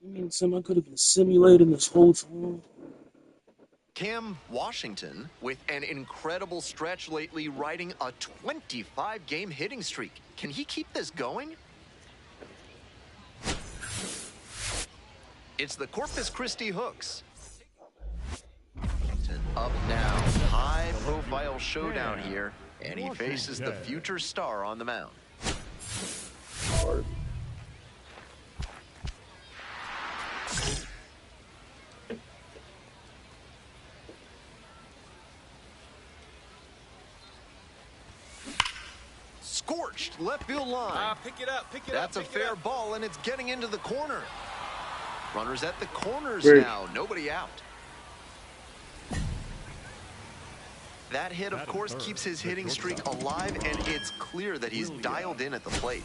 You mean someone could have been simulating this whole time? Cam Washington, with an incredible stretch lately, riding a 25-game hitting streak. Can he keep this going? It's the Corpus Christi Hooks. Up now, high-profile showdown here, and he faces the future star on the mound. Hard. Scorched left field line. Pick it up, That's a fair ball, and it's getting into the corner. Runners at the corners Great. now, nobody out. That hit, of course, keeps his hitting streak alive, and it's clear that he's dialed in at the plate.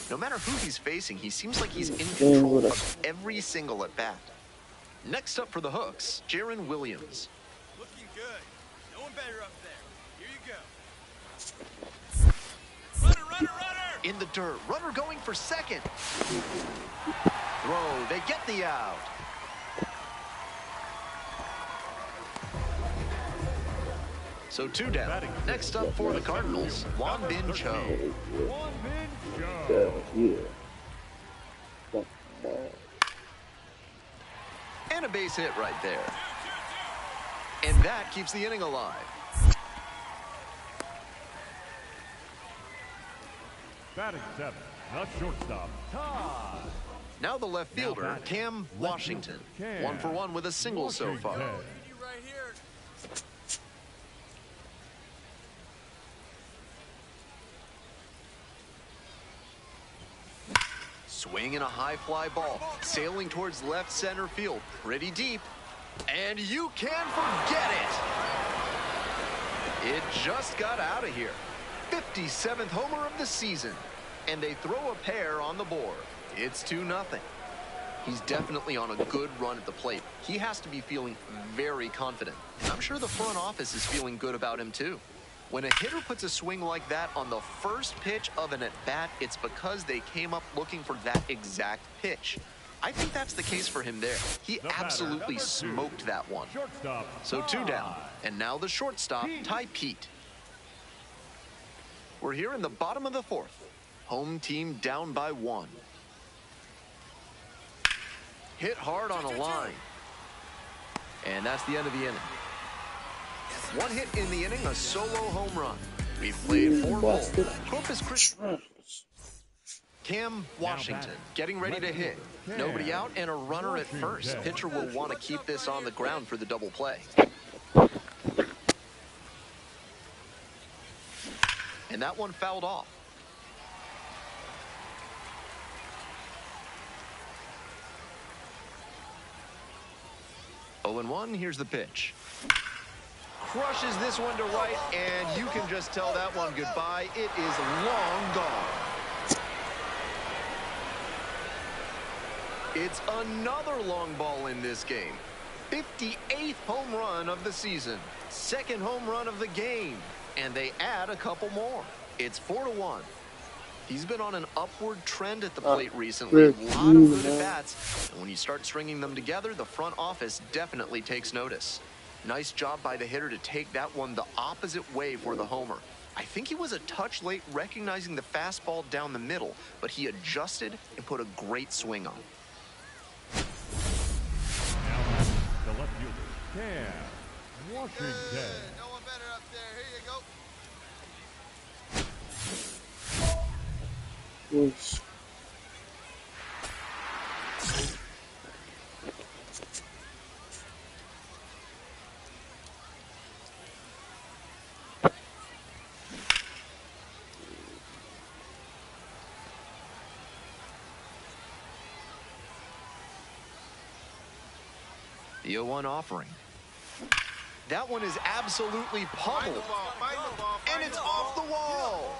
No matter who he's facing, he seems like he's in control of every single at-bat. Next up for the Hooks, Jaron Williams. Looking good. No one better up there. Here you go. Runner! In the dirt, runner going for second. Throw, they get the out. So 2 down. Next up for the Cardinals, Juan Bin Cho. Juan Bin Cho. Yeah. And a base hit right there. And that keeps the inning alive. Batting 7, the shortstop, Todd. Now the left fielder, Cam Washington. 1 for 1 with a single so far. You right here. Swinging a high fly ball, sailing towards left center field, pretty deep. And you can forget it. It just got out of here. 57th homer of the season. And they throw a pair on the board. It's 2-0. He's definitely on a good run at the plate. He has to be feeling very confident. And I'm sure the front office is feeling good about him too. When a hitter puts a swing like that on the first pitch of an at-bat, it's because they came up looking for that exact pitch. I think that's the case for him there. He absolutely smoked that one. So 2 down. And now the shortstop, Ty Pete. We're here in the bottom of the 4th. Home team down by 1. Hit hard on a line. And that's the end of the inning. One hit in the inning, a solo home run. We've played 4 balls. Busted. Corpus Christi. Cam Washington getting ready to hit. Nobody out and a runner at first. Pitcher will want to keep this on the ground for the double play. And that one fouled off. Oh, and 1, here's the pitch. Crushes this one to right, and you can just tell that one goodbye. It is long gone. It's another long ball in this game. 58th home run of the season. 2nd home run of the game. And they add a couple more. It's 4-1. He's been on an upward trend at the plate recently. A lot of good at-bats. And when you start stringing them together, the front office definitely takes notice. Nice job by the hitter to take that one the opposite way for the homer. I think he was a touch late recognizing the fastball down the middle, but he adjusted and put a great swing on. Now the left fielder, Cam Washington. No one better up there. Here you go. Oops. The 0-1 offering. That one is absolutely pummeled. And it's off the wall.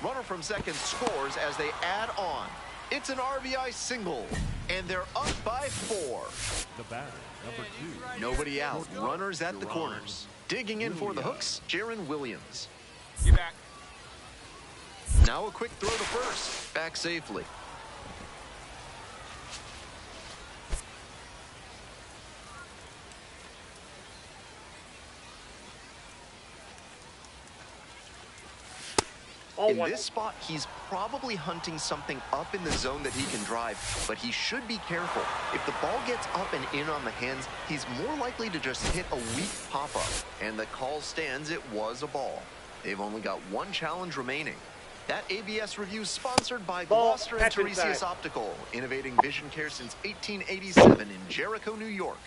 Runner from second scores as they add on. It's an RBI single, and they're up by 4. The batter, number 2. Nobody out. Runners at the corners. Digging in for the hooks, Jaron Williams. Get back. Now a quick throw to first. Back safely. In this spot, he's probably hunting something up in the zone that he can drive, but he should be careful. If the ball gets up and in on the hands, he's more likely to just hit a weak pop-up. And the call stands, it was a ball. They've only got 1 challenge remaining. That ABS review is sponsored by Gloucester and Tiresias Optical, innovating vision care since 1887 in Jericho, New York.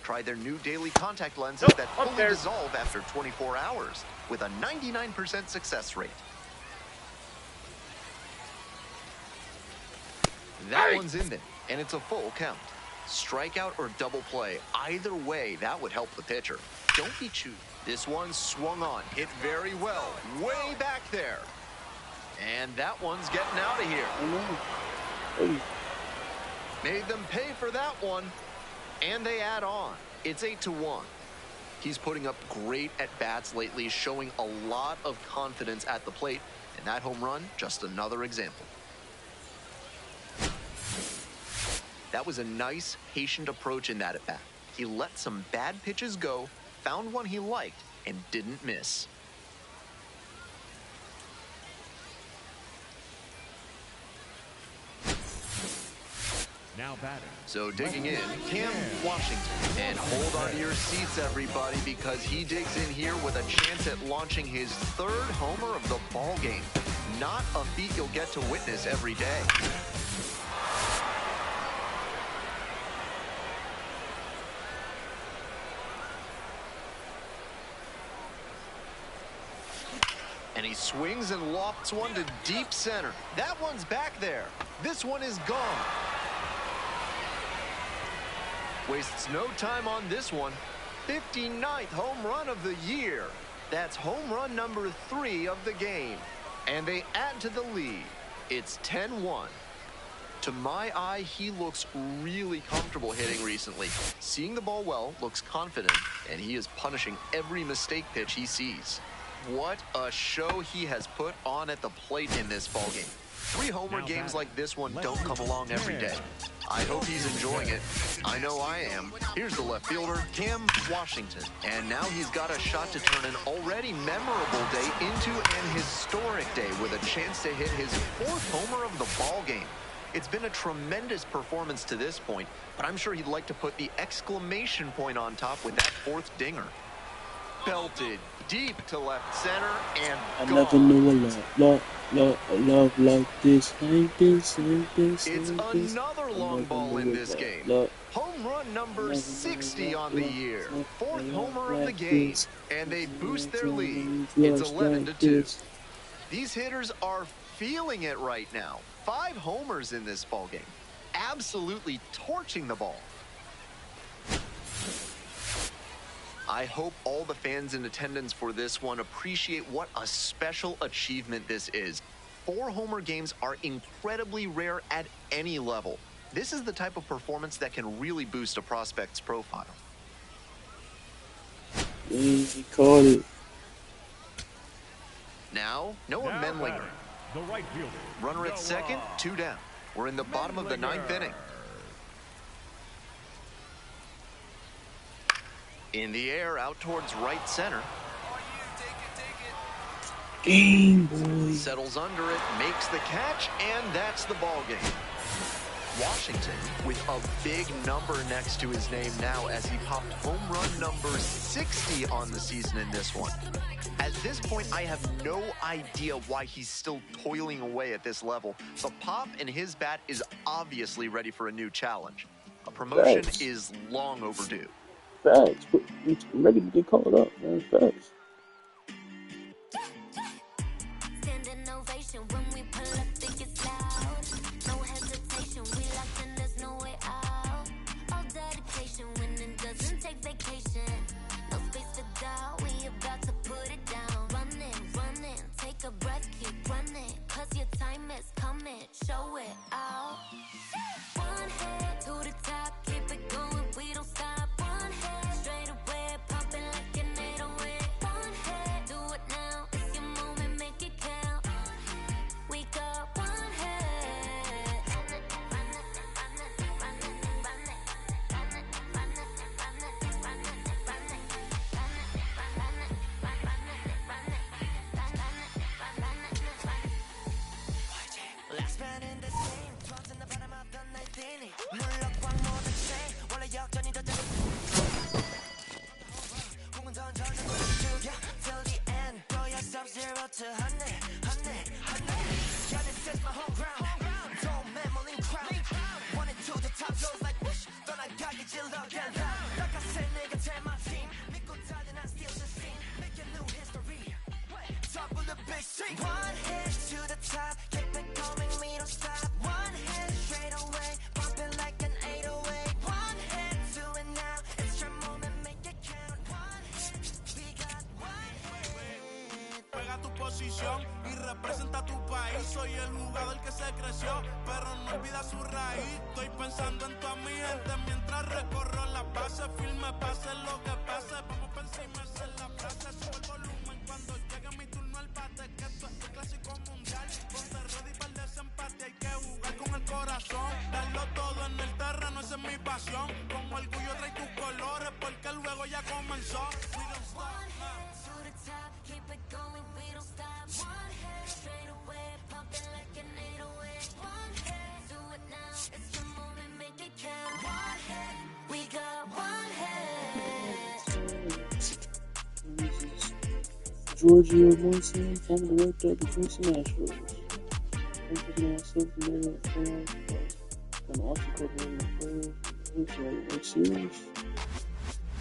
Try their new daily contact lenses that fully dissolve after 24 hours with a 99% success rate. That one's in there, and it's a full count. Strikeout or double play, either way, that would help the pitcher. Don't be choosy. This one swung on, hit very well, way back there. And that one's getting out of here. Made them pay for that one, and they add on. It's 8-1. He's putting up great at-bats lately, showing a lot of confidence at the plate, and that home run, just another example. That was a nice, patient approach in that at-bat. He let some bad pitches go, found one he liked, and didn't miss. Now batting. So digging in, Cam Washington. And hold on to your seats, everybody, because he digs in here with a chance at launching his 3rd homer of the ball game. Not a feat you'll get to witness every day. And he swings and lofts one to deep center. That one's back there. This one is gone. Wastes no time on this one. 59th home run of the year. That's home run number 3 of the game. And they add to the lead. It's 10-1. To my eye, he looks really comfortable hitting recently. Seeing the ball well, looks confident, and he is punishing every mistake pitch he sees. What a show he has put on at the plate in this ballgame. 3 homer games like this one don't come along every day. I hope he's enjoying it. I know I am. Here's the left fielder, Cam Washington. And now he's got a shot to turn an already memorable day into an historic day with a chance to hit his 4th homer of the ballgame. It's been a tremendous performance to this point, but I'm sure he'd like to put the exclamation point on top with that 4th dinger. belted deep to left center and I gone. never knew a love like this. Ain't this, ain't this, It's ain't this. another I long never ball in knew this game. love. Home run number 60 on the year. Fourth homer of the like game. this. And they boost their lead. Loves It's like 11-2. this. These hitters are feeling it right now. 5 homers in this ball game. Absolutely torching the ball. I hope all the fans in attendance for this one appreciate what a special achievement this is. 4 homer games are incredibly rare at any level. This is the type of performance that can really boost a prospect's profile. He caught it. Now, Noah Now Menlinger. batting, the right fielder. Runner at second, Noah 2 down. We're in the bottom of the 9th inning. In the air, out towards right center. Game boy. Settles under it, makes the catch, and that's the ball game. Washington with a big number next to his name now as he popped home run number 60 on the season in this one. At this point, I have no idea why he's still toiling away at this level. The pop in his bat is obviously ready for a new challenge. A promotion Facts. is long overdue. Facts. I'm ready to get called up, man. Facts. Standing ovation when we pull up, think it's loud. No hesitation, we locked in, there's no way out. All dedication, winning doesn't take vacation. No space for doubt, we about to put it down. Running, take a breath, keep running. Cause your time is coming, show it out. One head to the top, keep it going, we don't stop. One head straight away, pumping like an 808. One head, do it now, it's your moment, make it count. We got one head. Last man in the same 터진 바람 앞던 날 뛰니 물렁광 모든 chain 원래 역전이 더 잘 공은 던져 죽여 till the end throw yourself 0 to 100 yeah this is my home ground don't memory crowd wanted to the top goes like whoosh 떠나가기 질러게 like I said nigga tell my team 믿고 달린 I steal the scene making new history top of the big scene one hit to the top keep it coming we don't stop one hit straight away bumping like an 808 one hit do it now it's your moment make it count one hit we got one hit Juega tu posición y representa tu país. Soy el jugador que se creció, pero no olvida su raíz. Estoy pensando en toda mi gente mientras recorro la base. Firme, pase lo que pase. Vamos pa' encima, esa es la frase. Sube el volumen cuando llegue mi turno al bate. Que esto es el clásico mundial. Ponte ready para el desempate. Hay que jugar con el corazón. Darlo todo en el terreno, esa es mi pasión. Con orgullo trae tus colores porque el juego ya comenzó. We don't stop, To the top, keep it going, we don't stop. One head straight away, pumping like an 808. One head, do it now, it's your moment, make it count. One head, we got one head. Giorgio Wilson, former director of the Houston Astros. I'm picking myself in there. Gonna also cover the World Series.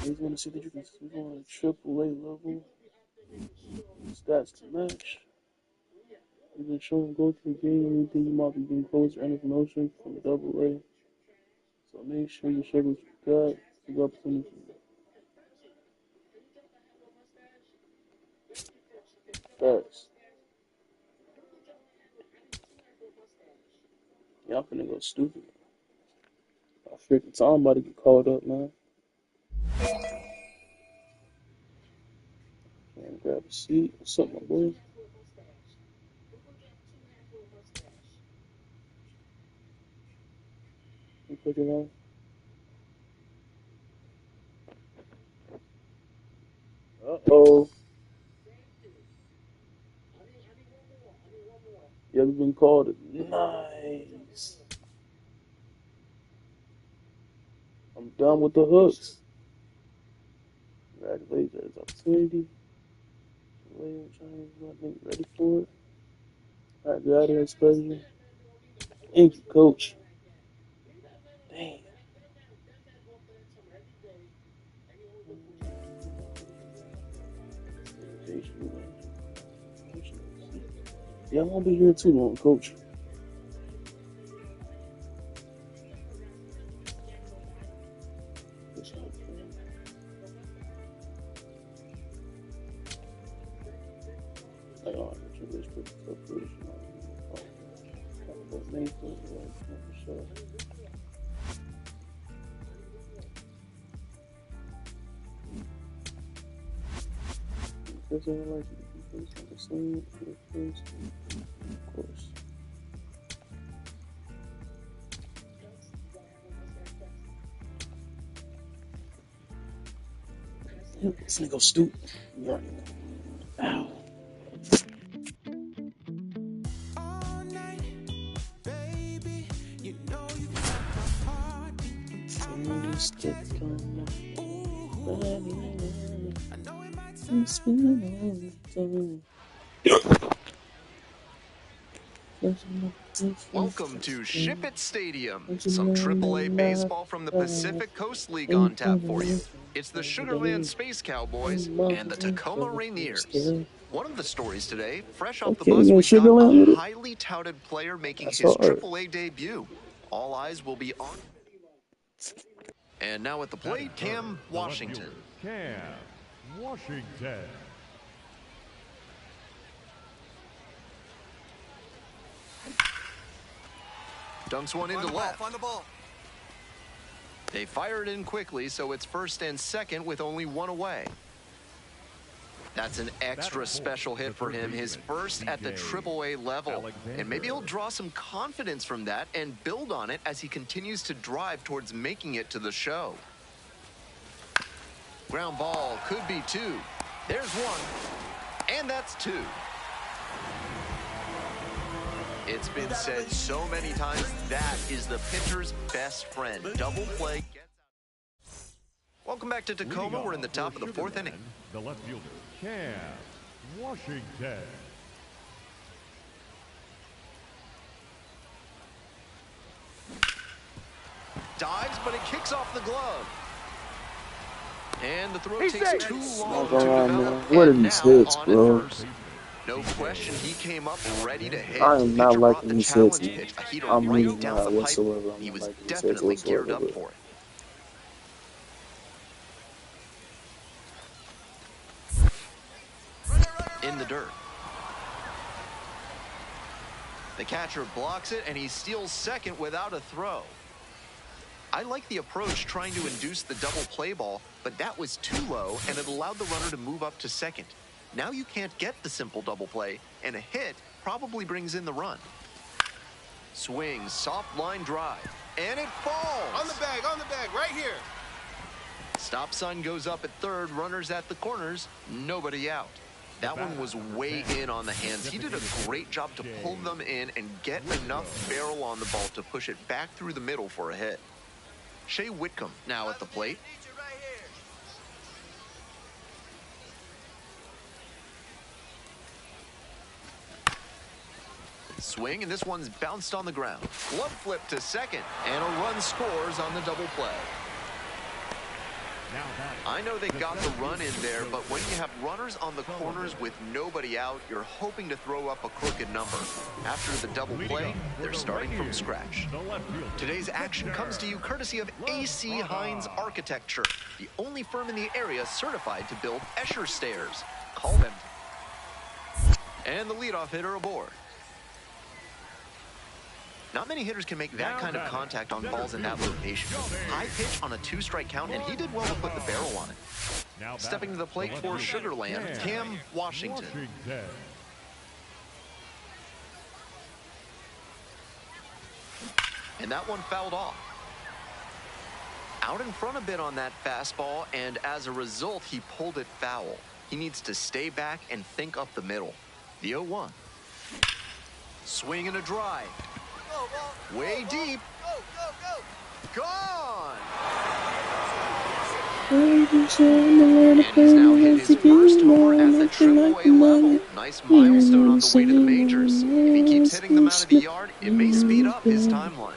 I just want to see that you can go on a triple A level. Stats to match. You can show and go to the game, anything you might be getting closer and promotion from the double A. So make sure you share what you got. Big opportunity. Facts. Y'all finna go stupid. I freaking Tom about to get called up, man. Man, grab a seat. What's up, my boy? You put it on. Uh-oh. You ever been called? Nice. I'm done with the hooks. Congratulations on his opportunity. William James, I think, ready for it. All right, get out of here, Spurgeon. Thank you, coach. Damn. Yeah, I won't be here too long, coach. Because I like it, the same, of course. This nigga stupid. Ow. All night, baby, you know you got my heart beating on my chest. Ooh, I know it might sound Welcome to Ship It Stadium. Some AAA baseball from the Pacific Coast League on tap for you. It's the Sugarland Space Cowboys and the Tacoma Rainiers. One of the stories today, fresh off the bus, we've got a highly touted player making his AAA debut. All eyes will be on. And now at the plate, Cam Washington. Cam Washington. Dunks one into left. Find the ball. They fire it in quickly, so it's first and second with only one away. That's an extra special hit for him, his first at the AAA level. And maybe he'll draw some confidence from that and build on it as he continues to drive towards making it to the show. Ground ball could be two. There's one, and that's two. It's been said so many times, that is the pitcher's best friend. Double play. Welcome back to Tacoma. We're in the top of the fourth inning. The left fielder, Cam Washington. Dives, but it kicks off the glove. And the throw takes too long to develop. What are these hits, bro? No question, he came up ready to hit. I am not liking these hits. I'm right really down not the whatsoever. pipe. I'm He not was liking these hits definitely geared whatsoever. up for it. In the dirt. The catcher blocks it, and he steals second without a throw. I like the approach trying to induce the double play ball, but that was too low, and it allowed the runner to move up to second. Now you can't get the simple double play, and a hit probably brings in the run. Swing, soft line drive, and it falls. On the bag, right here. Stop sign goes up at third, runners at the corners, nobody out. That one was way in on the hands. He did a great job to pull them in and get enough barrel on the ball to push it back through the middle for a hit. Shea Whitcomb now at the plate. Swing, and this one's bounced on the ground. Glove flip to second, and a run scores on the double play. I know they got the run in there, but when you have runners on the corners with nobody out, you're hoping to throw up a crooked number. After the double play, they're starting from scratch. Today's action comes to you courtesy of AC Hines Architecture, the only firm in the area certified to build Escher stairs. Call them. And the leadoff hitter aboard. Not many hitters can make that kind of contact on balls in that location. High pitch on a two-strike count, and he did well to put the barrel on it. Stepping to the plate for Sugarland, Cam Washington. And that one fouled off. Out in front a bit on that fastball, and as a result, he pulled it foul. He needs to stay back and think up the middle. The 0-1. Swing and a drive. Way deep. Gone. And he's now hit his first homer at the AAA level. Nice milestone on the way to the majors. If he keeps hitting them out of the yard, it may speed up his timeline.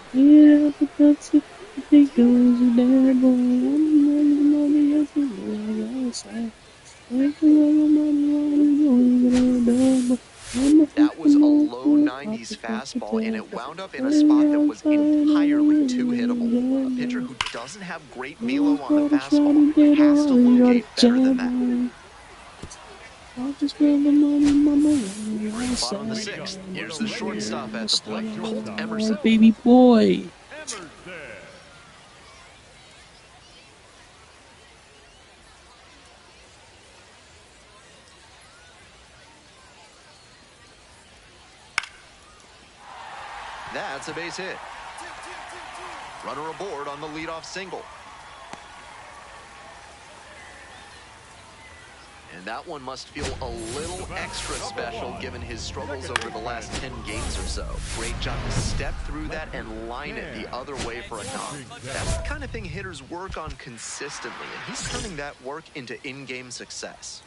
That was a low 90s fastball, and it wound up in a spot that was entirely too hittable. A pitcher who doesn't have great velo on the fastball has to locate better than that. Bottom of the sixth. Here's the shortstop at the plate, Colt Emerson. Baby boy. That's a base hit. Runner aboard on the leadoff single. And that one must feel a little extra special given his struggles over the last 10 games or so. Great job to step through that and line it the other way for a knock. That's the kind of thing hitters work on consistently, and he's turning that work into in-game success.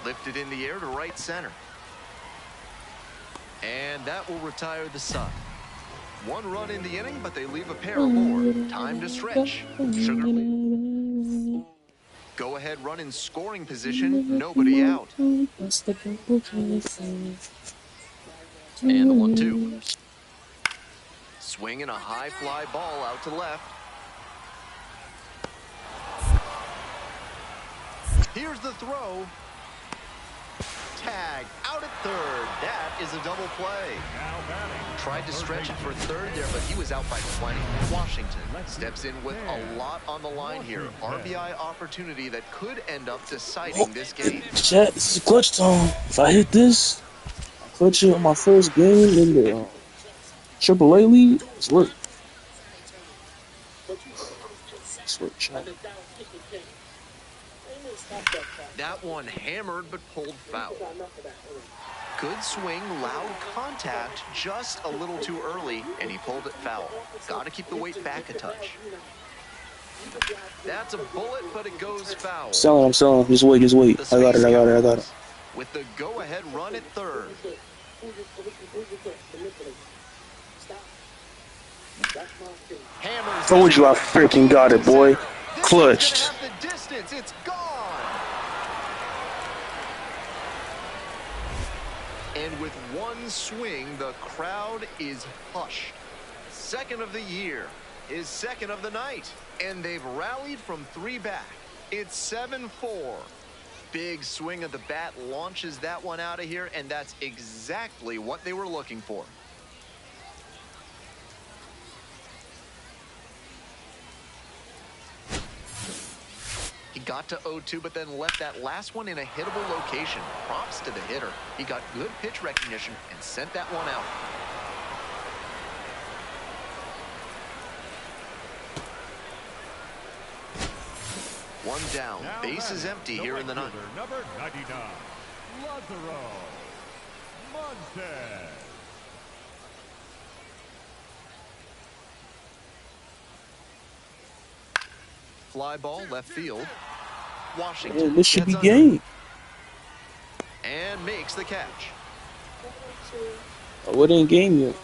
Lifted in the air to right center. And that will retire the side. One run in the inning, but they leave a pair more. Time to stretch. Sugar. Go ahead run in scoring position. Nobody out. And the 1-2. Swinging a high fly ball out to left. Here's the throw. Tag out at third. That is a double play. Tried to stretch it for third there, but he was out by plenty. Washington steps in with a lot on the line here. RBI opportunity that could end up deciding this game. Chat, this is clutch time. If I hit this, I clutch it on my first game in the AAA league. It's work. It's work, chat. That one hammered but pulled foul. Good swing, loud contact, just a little too early, and he pulled it foul. Got to keep the weight back a touch. That's a bullet, but it goes foul. I'm selling. Just wait. I got it. With the go-ahead run at third. Hammers. Told you I freaking got it, boy. Clutched. It's gone. And with one swing, the crowd is hushed. Second of the year, his second of the night, and they've rallied from 3 back. It's 7-4. Big swing of the bat launches that one out of here, and that's exactly what they were looking for. He got to 0-2, but then left that last one in a hittable location. Props to the hitter. He got good pitch recognition and sent that one out. One down. Base is empty here in the ninth. Number 99, Lazaro Montes. Fly ball left field. Washington. Yeah, this should be game. And makes the catch. Oh, it ain't game yet.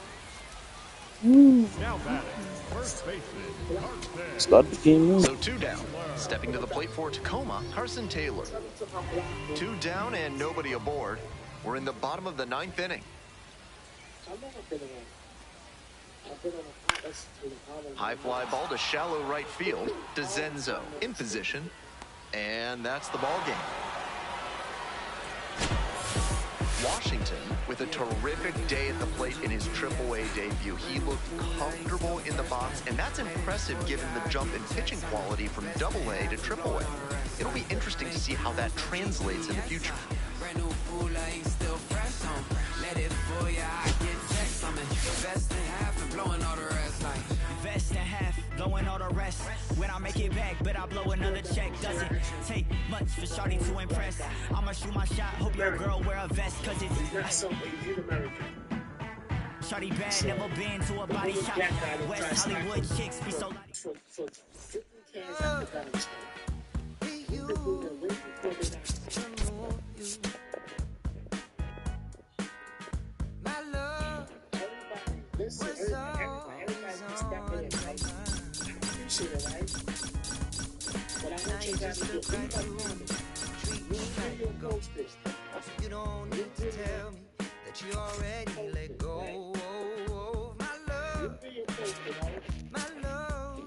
Now batting, first baseman, Carson. Start the game now. So 2 down. Stepping to the plate for Tacoma, Carson Taylor. 2 down and nobody aboard. We're in the bottom of the 9th inning. High fly ball to shallow right field. DeZenzo in position. And that's the ball game. Washington with a terrific day at the plate in his AAA debut. He looked comfortable in the box, and that's impressive given the jump in pitching quality from AA to AAA. It'll be interesting to see how that translates in the future. Blowing all the rest. When I make it back, but I blow another check. Doesn't take much for shawty to impress. I'ma shoot my shot, hope your girl wear a vest, cause it's Shorty bad, never been to a body shop. West Hollywood chicks be so like. For 50 cans after garbage can. We've been doing it way before they got My love everybody. Listen, everybody can step in and fight. I appreciate it, right? But I want you guys to do it. treat me like a ghost. You don't need to tell me that you already let go. My love, my love.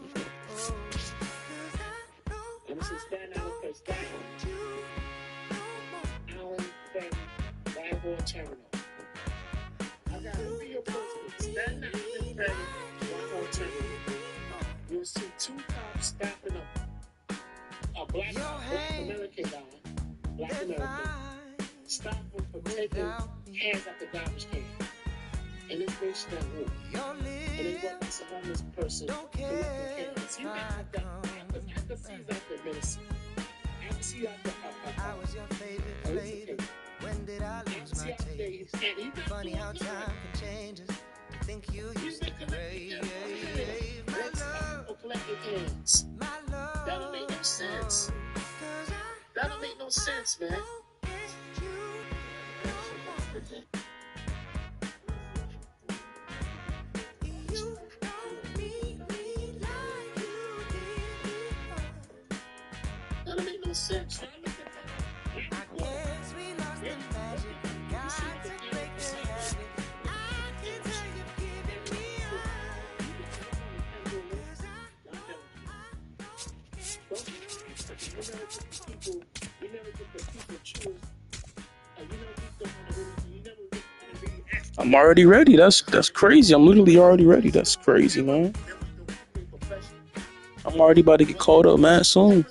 And this is Staten Island first. Island Ferry, Rival Terminal. I got a video posted. Staten Island Ferry, Rival Terminal. You'll see two cops stopping up. A black American guy, black American, stopping for taking hands at the garbage can. And it's based on who? And they want this homeless person collecting cans. You have to, I can see that the medicine. I can see that the I was your favorite lady. When did I lose my taste? Funny how time can change us. I think you used to crave. My love, collecting cans. my love. That don't make no sense. That don't make no sense, man. That don't make no sense. I guess we lost the magic. Got to break the habit. I can tell you're giving me You never get the people choose. I'm already ready. That's crazy. I'm literally already ready. That's crazy, man. I'm already about to get caught up, man, soon.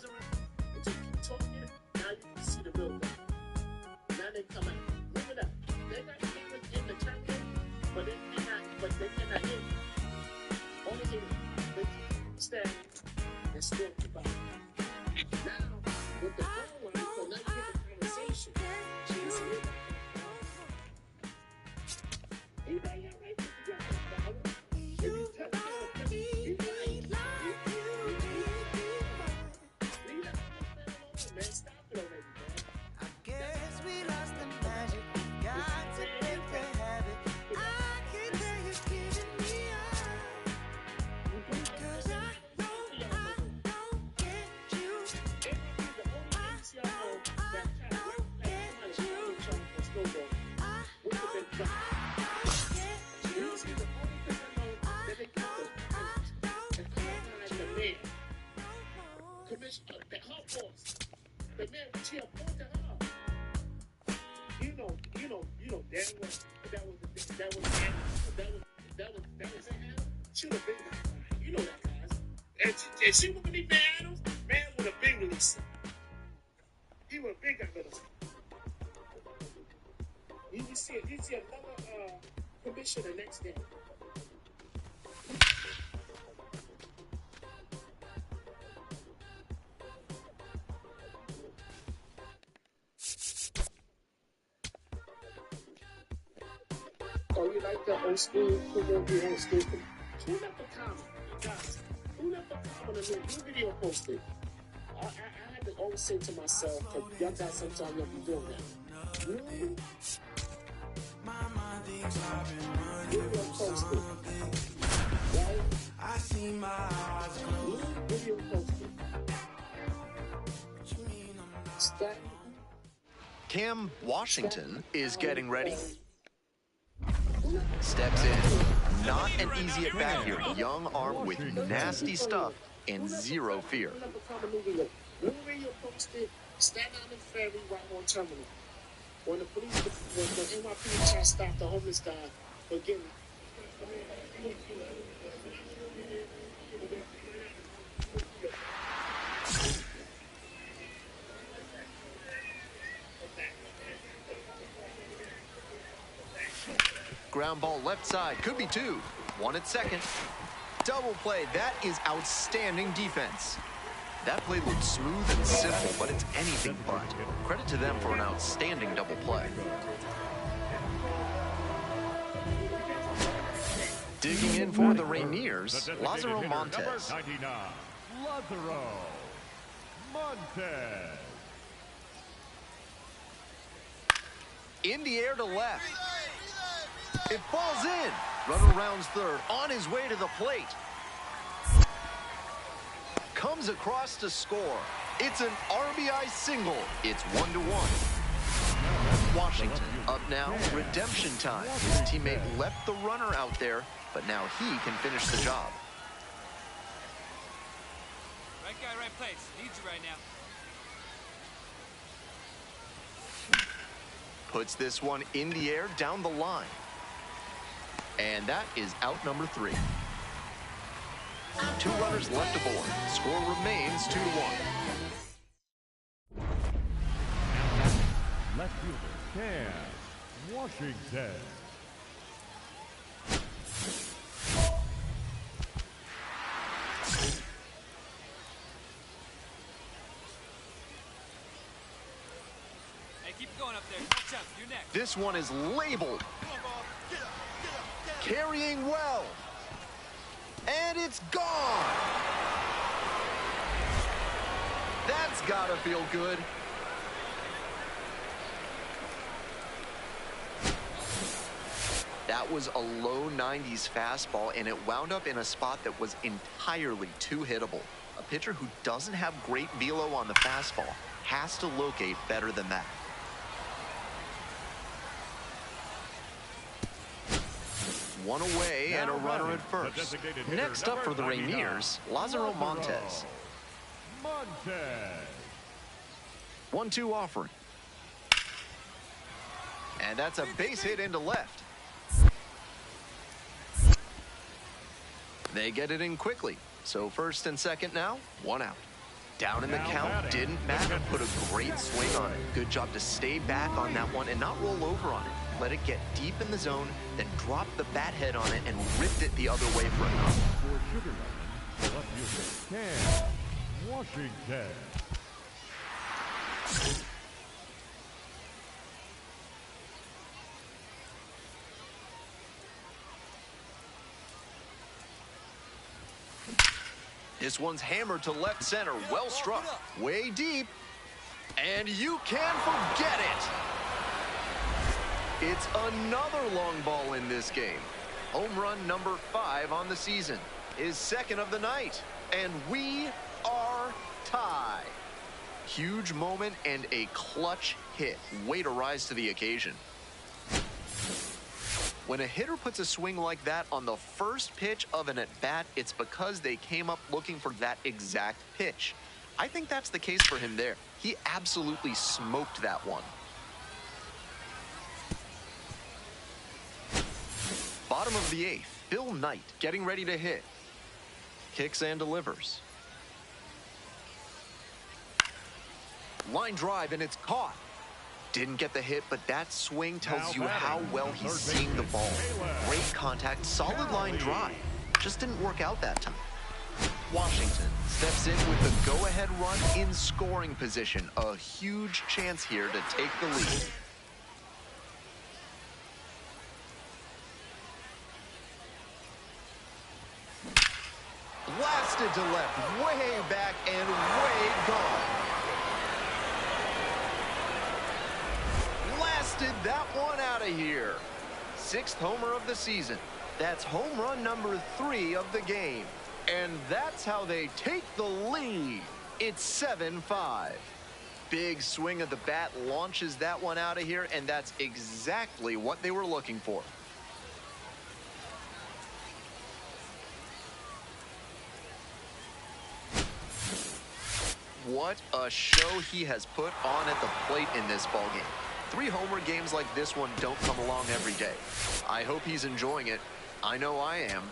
And she would be man Adams. Man would have been released. He would have been got rid of him. You see another commission the next day. Oh, you like the old school? Who won't be old school? Who left the comment? Guys, who left the comment on the new video posted? I had to always say to myself, because y'all guys sometimes y'all be doing that. New video posted. Right? I see my eyes closed. New video posted. Stop. Cam Washington is getting ready. Steps in. Not an easy at bat here. Young arm with nasty stuff and zero fear. New video posted. Staten Island Ferry, Rival Terminal. When the police, when the NYPD tried to stop the homeless guy for getting. Ground ball left side, could be two. One at second. Double play, that is outstanding defense. That play looked smooth and simple, but it's anything but. Credit to them for an outstanding double play. Digging in for the Rainiers, Lazaro Montes. 99, Lazaro Montes. In the air to left. It falls in. Runner rounds third, on his way to the plate. Comes across to score. It's an RBI single. It's 1-1. Washington up now, redemption time. His teammate left the runner out there, but now he can finish the job. Right guy, right place. Needs you right now. Puts this one in the air down the line. And that is out number 3. 2 runners left aboard. Score remains 2-1. Left fielder, Cam Washington. Hey, keep going up there. No jump. You're next. This one is labeled. Carrying well. And it's gone. That's gotta feel good. That was a low 90s fastball, and it wound up in a spot that was entirely too hittable. A pitcher who doesn't have great velo on the fastball has to locate better than that. One away and a runner at first. Next up for the Rainiers, Lazaro Montes. Montes. 1-2 offering. And that's a base hit into left. They get it in quickly. So first and second now, 1 out. Down in the count, didn't matter. Put a great swing on it. Good job to stay back on that one and not roll over on it. Let it get deep in the zone, then drop the bat head on it and ripped it the other way for a knock. For Sugar Lemon, left fielder, Cam Washington. This one's hammered to left center, well struck, way deep, and you can forget it. It's another long ball in this game. Home run number 5 on the season, his second of the night, and we are tied. Huge moment and a clutch hit. Way to rise to the occasion. When a hitter puts a swing like that on the first pitch of an at-bat, it's because they came up looking for that exact pitch. I think that's the case for him there. He absolutely smoked that one. Bottom of the 8th, Bill Knight getting ready to hit. Kicks and delivers. Line drive, and it's caught. Didn't get the hit, but that swing tells you how well he's seeing the ball. Great contact, solid line drive. Just didn't work out that time. Washington steps in with the go-ahead run in scoring position. A huge chance here to take the lead. Blasted to left, way back and way gone. Blasted that one out of here. 6th homer of the season. That's home run number 3 of the game. And that's how they take the lead. It's 7-5. Big swing of the bat launches that one out of here, and that's exactly what they were looking for. What a show he has put on at the plate in this ballgame. 3 homer games like this one don't come along every day. I hope he's enjoying it. I know I am.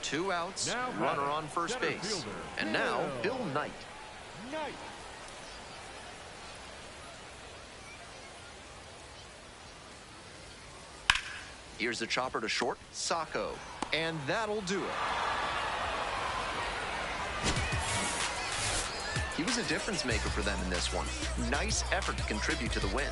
2 outs, now runner on first base. Fielder, and now Bill Knight. Here's the chopper to short, Sacco. And that'll do it. He was a difference maker for them in this one. Nice effort to contribute to the win.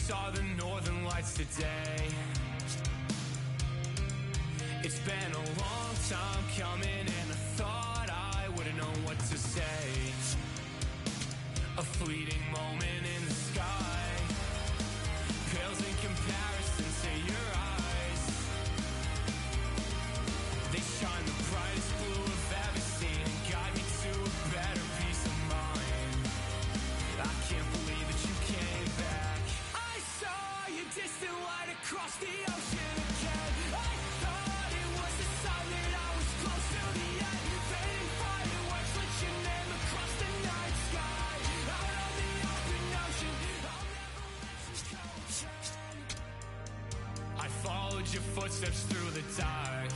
saw the northern lights today. It's been a long time coming, and I thought I would've known what to say. A fleeting moment in the sky pales in comparison to your eyes. They shine the brightest blue I've ever seen and guide me to a better peace of mind. I can't believe that you came back. I saw your distant light across the ocean again. I thought it was the sign that I was close to the end. Fading fireworks lit your name across the night sky. Out on the open ocean, I'll never let you go again. I followed your footsteps through the dark.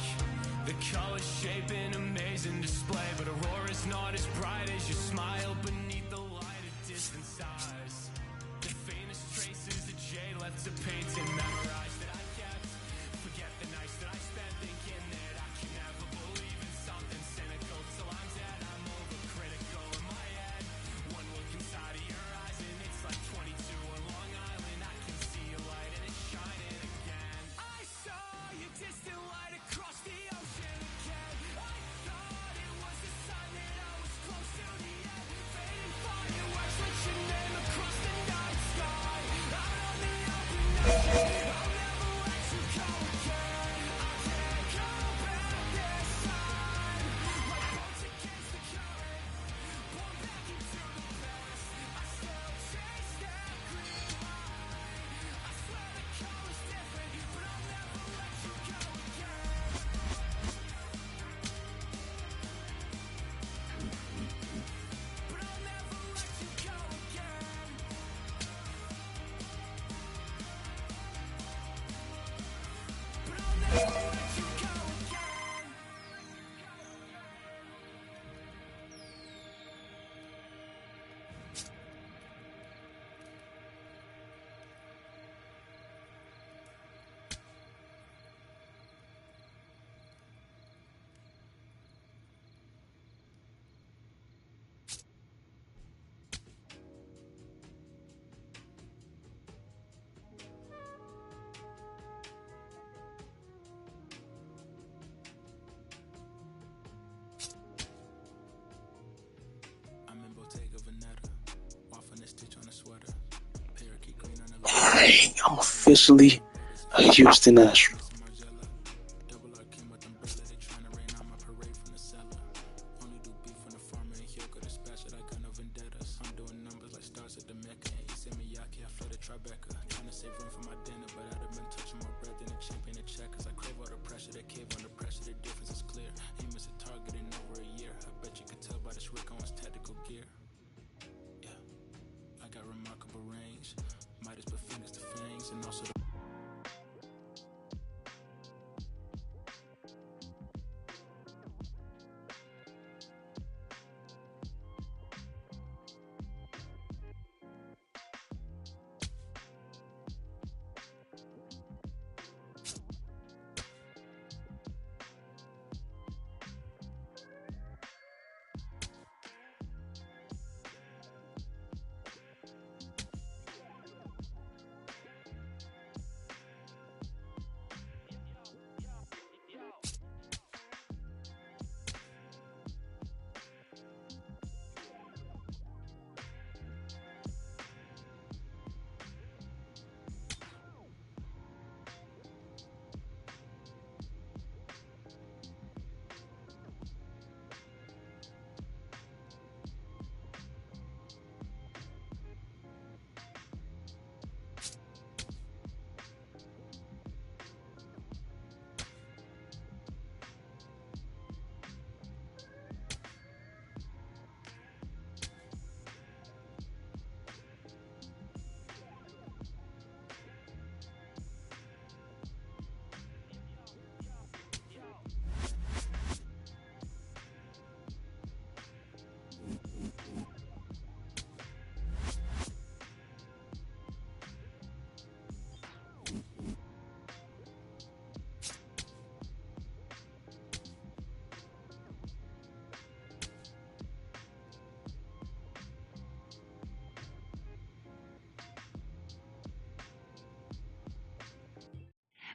The colors shape an amazing display, but aurora's not as bright as your smile beneath the light of distant stars. The faintest traces of jade left to paint and memorize that I kept. Forget the nights that I spent thinking that I can never believe in something cynical. Till I'm dead, I'm overcritical in my head. One look inside of your eyes and it's like 22 on Long Island. I can see a light and it's shining again. I saw your distant light across the ocean again. I thought it was the sign that I was close to the end. Fading fireworks lit your name across the night sky. Out on the open ocean, I'll never let you go again. I can't go back this time. Like boats against the current, born back into the past. I still chase that green light. I swear the color's different, but I'll never let you go again. But I'll never let you go again. But I'll never let you go again. I'm in Bottega Veneta, waffling a stitch on a sweater, parakeet green on the Dang, I'm officially a Houston Astro. Margiela, double R came with umbrella, they tryna rain on my parade from the cellar. Only do beef when the farmer in Hyoko dispatch it, I got no vendettas. I'm doing numbers like stars at the Mecca, and Issa Miyake, I flood a Tribeca. Tryna save room for my dinner, but I'd have been touching more bread than a champion in checkers. I crave all the pressure, they cave under pressure, the difference is clear. Aim is a target in over a year, I bet you could tell by this Rick Owens tactical gear. Yeah, I got remarkable range, Midas but fingers to fangs, and also the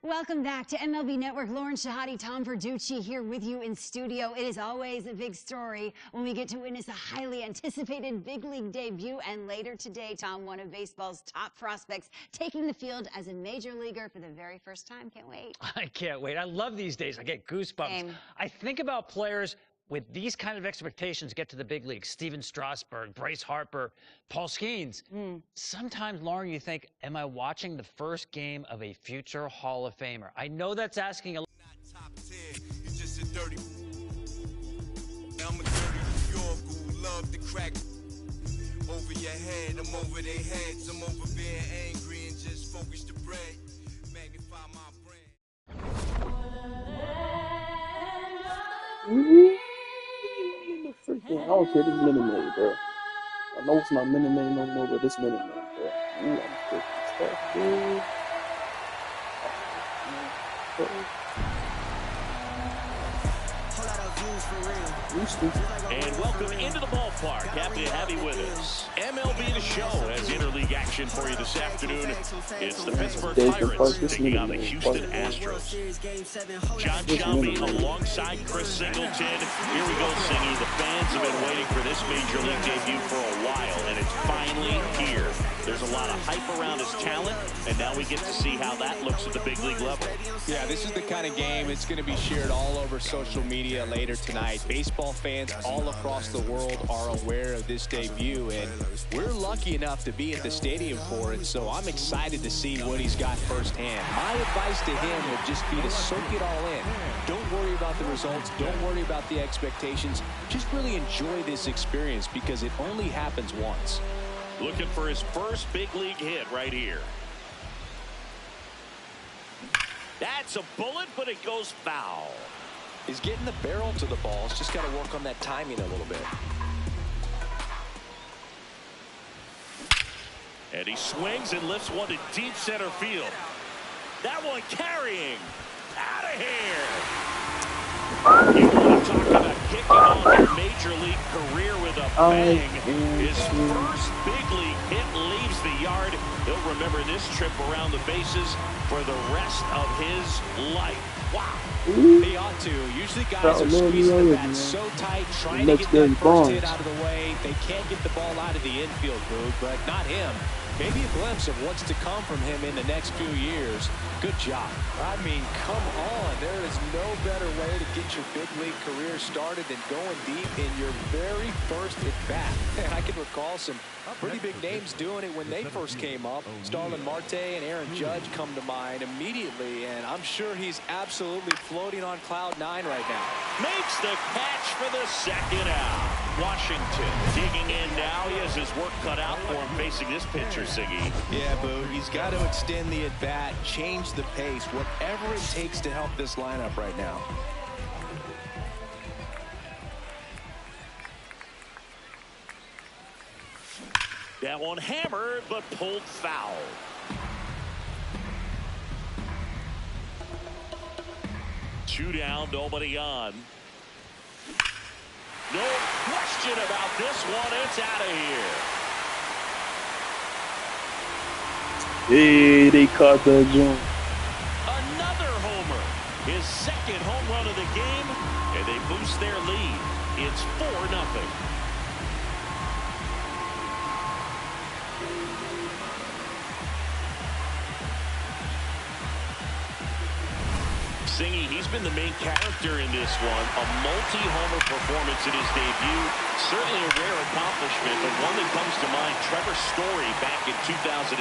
Welcome back to MLB Network. Lauren Shahadi, Tom Verducci here with you in studio. It is always a big story when we get to witness a highly anticipated big league debut. And later today, Tom, one of baseball's top prospects, taking the field as a major leaguer for the very first time. Can't wait. I can't wait. I love these days. I get goosebumps. Same. I think about players with these kind of expectations get to the big leagues. Steven Strasburg, Bryce Harper, Paul Skeens. Sometimes, Lauren, you think, am I watching the first game of a future Hall of Famer? I know that's asking a lot. He's just a dirty. I'm a dirty New York who love to crack over your head. I'm over their heads. I'm over being angry and just focus the bread. Magnify my Freaking, I don't care. This Minute Maid, bro. I know it's not Minute Maid no more, but this Minute Maid, bro. Ooh, I'm freaking stuck, dude. And welcome into the ballpark. Happy to have you with us. MLB The Show has interleague action for you this afternoon. It's the Pittsburgh Pirates taking on the Houston Astros. John Shelby alongside Chris Singleton. Here we go, Singy. The fans have been waiting for this major league debut for a while, and it's finally here. There's a lot of hype around his talent, and now we get to see how that looks at the big league level. Yeah, this is the kind of game it's going to be shared all over social media later tonight. Baseball fans all across the world are aware of this debut, and we're lucky enough to be at the stadium for it, so I'm excited to see what he's got firsthand. My advice to him would just be to soak it all in. Don't worry about the results. Don't worry about the expectations. Just really enjoy this experience because it only happens once. Looking for his first big league hit right here. That's a bullet, but it goes foul. He's getting the barrel to the ball. He's just got to work on that timing a little bit. And he swings and lifts one to deep center field. That one carrying. Out of here. You want to talk about kicking off your major league career with a bang. His first big league hit leaves the yard. He'll remember this trip around the bases for the rest of his life. Wow. He ought to. Usually guys are squeezing the bat so tight, trying to get that first hit out of the way. They can't get the ball out of the infield, Boog, but not him. Maybe a glimpse of what's to come from him in the next few years. Good job. I mean, come on. There is no better way to get your big league career started than going deep in your very first at-bat. And I can recall some pretty big names doing it when they first came up. Starlin Marte and Aaron Judge come to mind immediately, and I'm sure he's absolutely floating on cloud 9 right now. Makes the catch for the second out. Washington digging in now. He has his work cut out for him facing this pitcher, Siggy. Yeah, Boo. He's got to extend the at-bat, change the pace, whatever it takes to help this lineup right now. That one hammered, but pulled foul. Two down, nobody on. No question about this one. It's out of here. Hey, they caught that jump. Another homer. His second home run of the game, and they boost their lead. It's 4-0. Singy, he's been the main character in this one. A multi-homer performance in his debut. Certainly a rare accomplishment, but one that comes to mind, Trevor Story back in 2016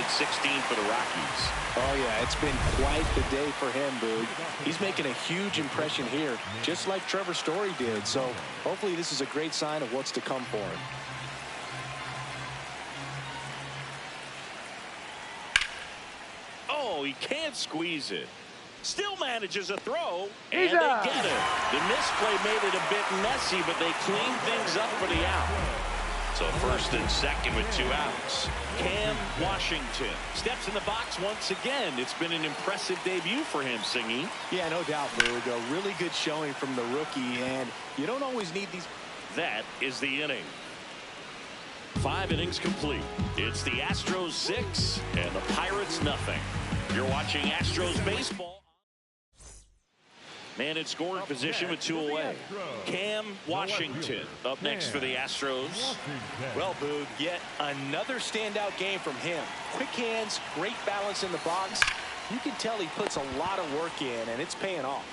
for the Rockies. Oh, yeah, it's been quite the day for him, Boog. He's making a huge impression here, just like Trevor Story did. So hopefully this is a great sign of what's to come for him. Oh, he can't squeeze it. Still manages a throw, and they get it. The misplay made it a bit messy, but they cleaned things up for the out. So first and second with 2 outs. Cam Washington steps in the box once again. It's been an impressive debut for him, Singy. Yeah, no doubt, Boog. A really good showing from the rookie, and you don't always need these. That is the inning. 5 innings complete. It's the Astros 6 and the Pirates nothing. You're watching Astros baseball. Man in scoring position with 2 away. Cam Washington up next for the Astros. Well, Boog, yet another standout game from him. Quick hands, great balance in the box. You can tell he puts a lot of work in, and it's paying off.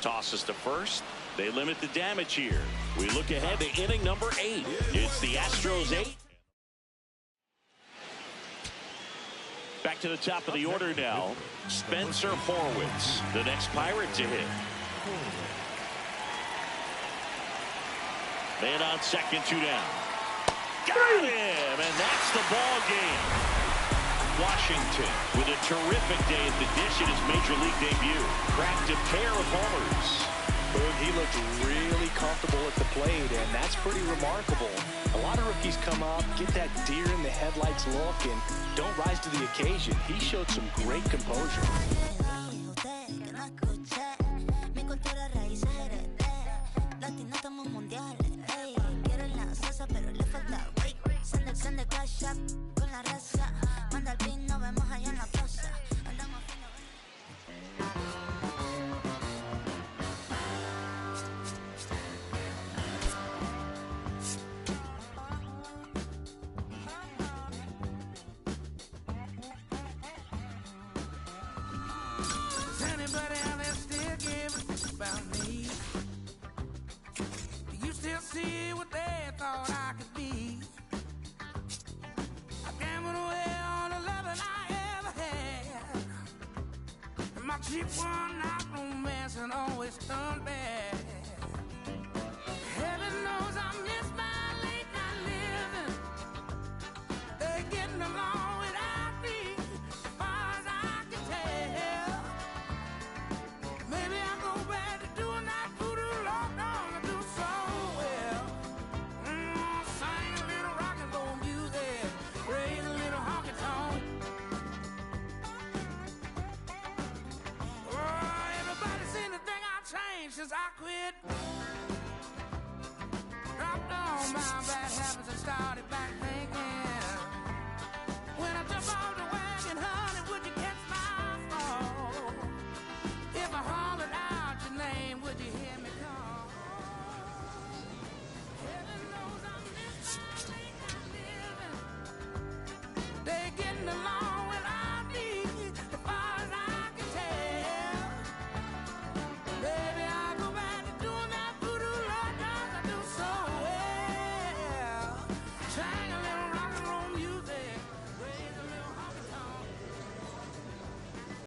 Tosses to first. They limit the damage here. We look ahead to inning number 8. It's the Astros 8. Back to the top of the order now. Spencer Horwitz, the next Pirate to hit. Man on second, 2 down. Got him, and that's the ball game. Washington with a terrific day at the dish in his major league debut. Cracked a pair of homers. Boog, he looked really comfortable at the plate, and that's pretty remarkable. A lot of rookies come up, get that deer in the headlights look, and don't rise to the occasion. He showed some great composure. Anybody out there still giving about me? Do you still see what they thought I could be? I gambled away all the loving I ever had, and my cheap one-night romance and always turned bad. Heaven knows I miss my late night living. They're getting along without me, as far as I can tell. Maybe I go back to doing that voodoo locked on and do so well. Sing a little rock and roll music, raise a little honky tonk. Oh, everybody seen the thing I changed since I quit. Dropped all my bad habits and started back thinking. When I jump off the wagon, honey, would you catch my fall? If I hollered out your name, would you hear me call? Heaven knows I miss my late night living. They're getting along without me, as far as I can tell. Baby, I'll go back to doing that voodoo Lord knows I do so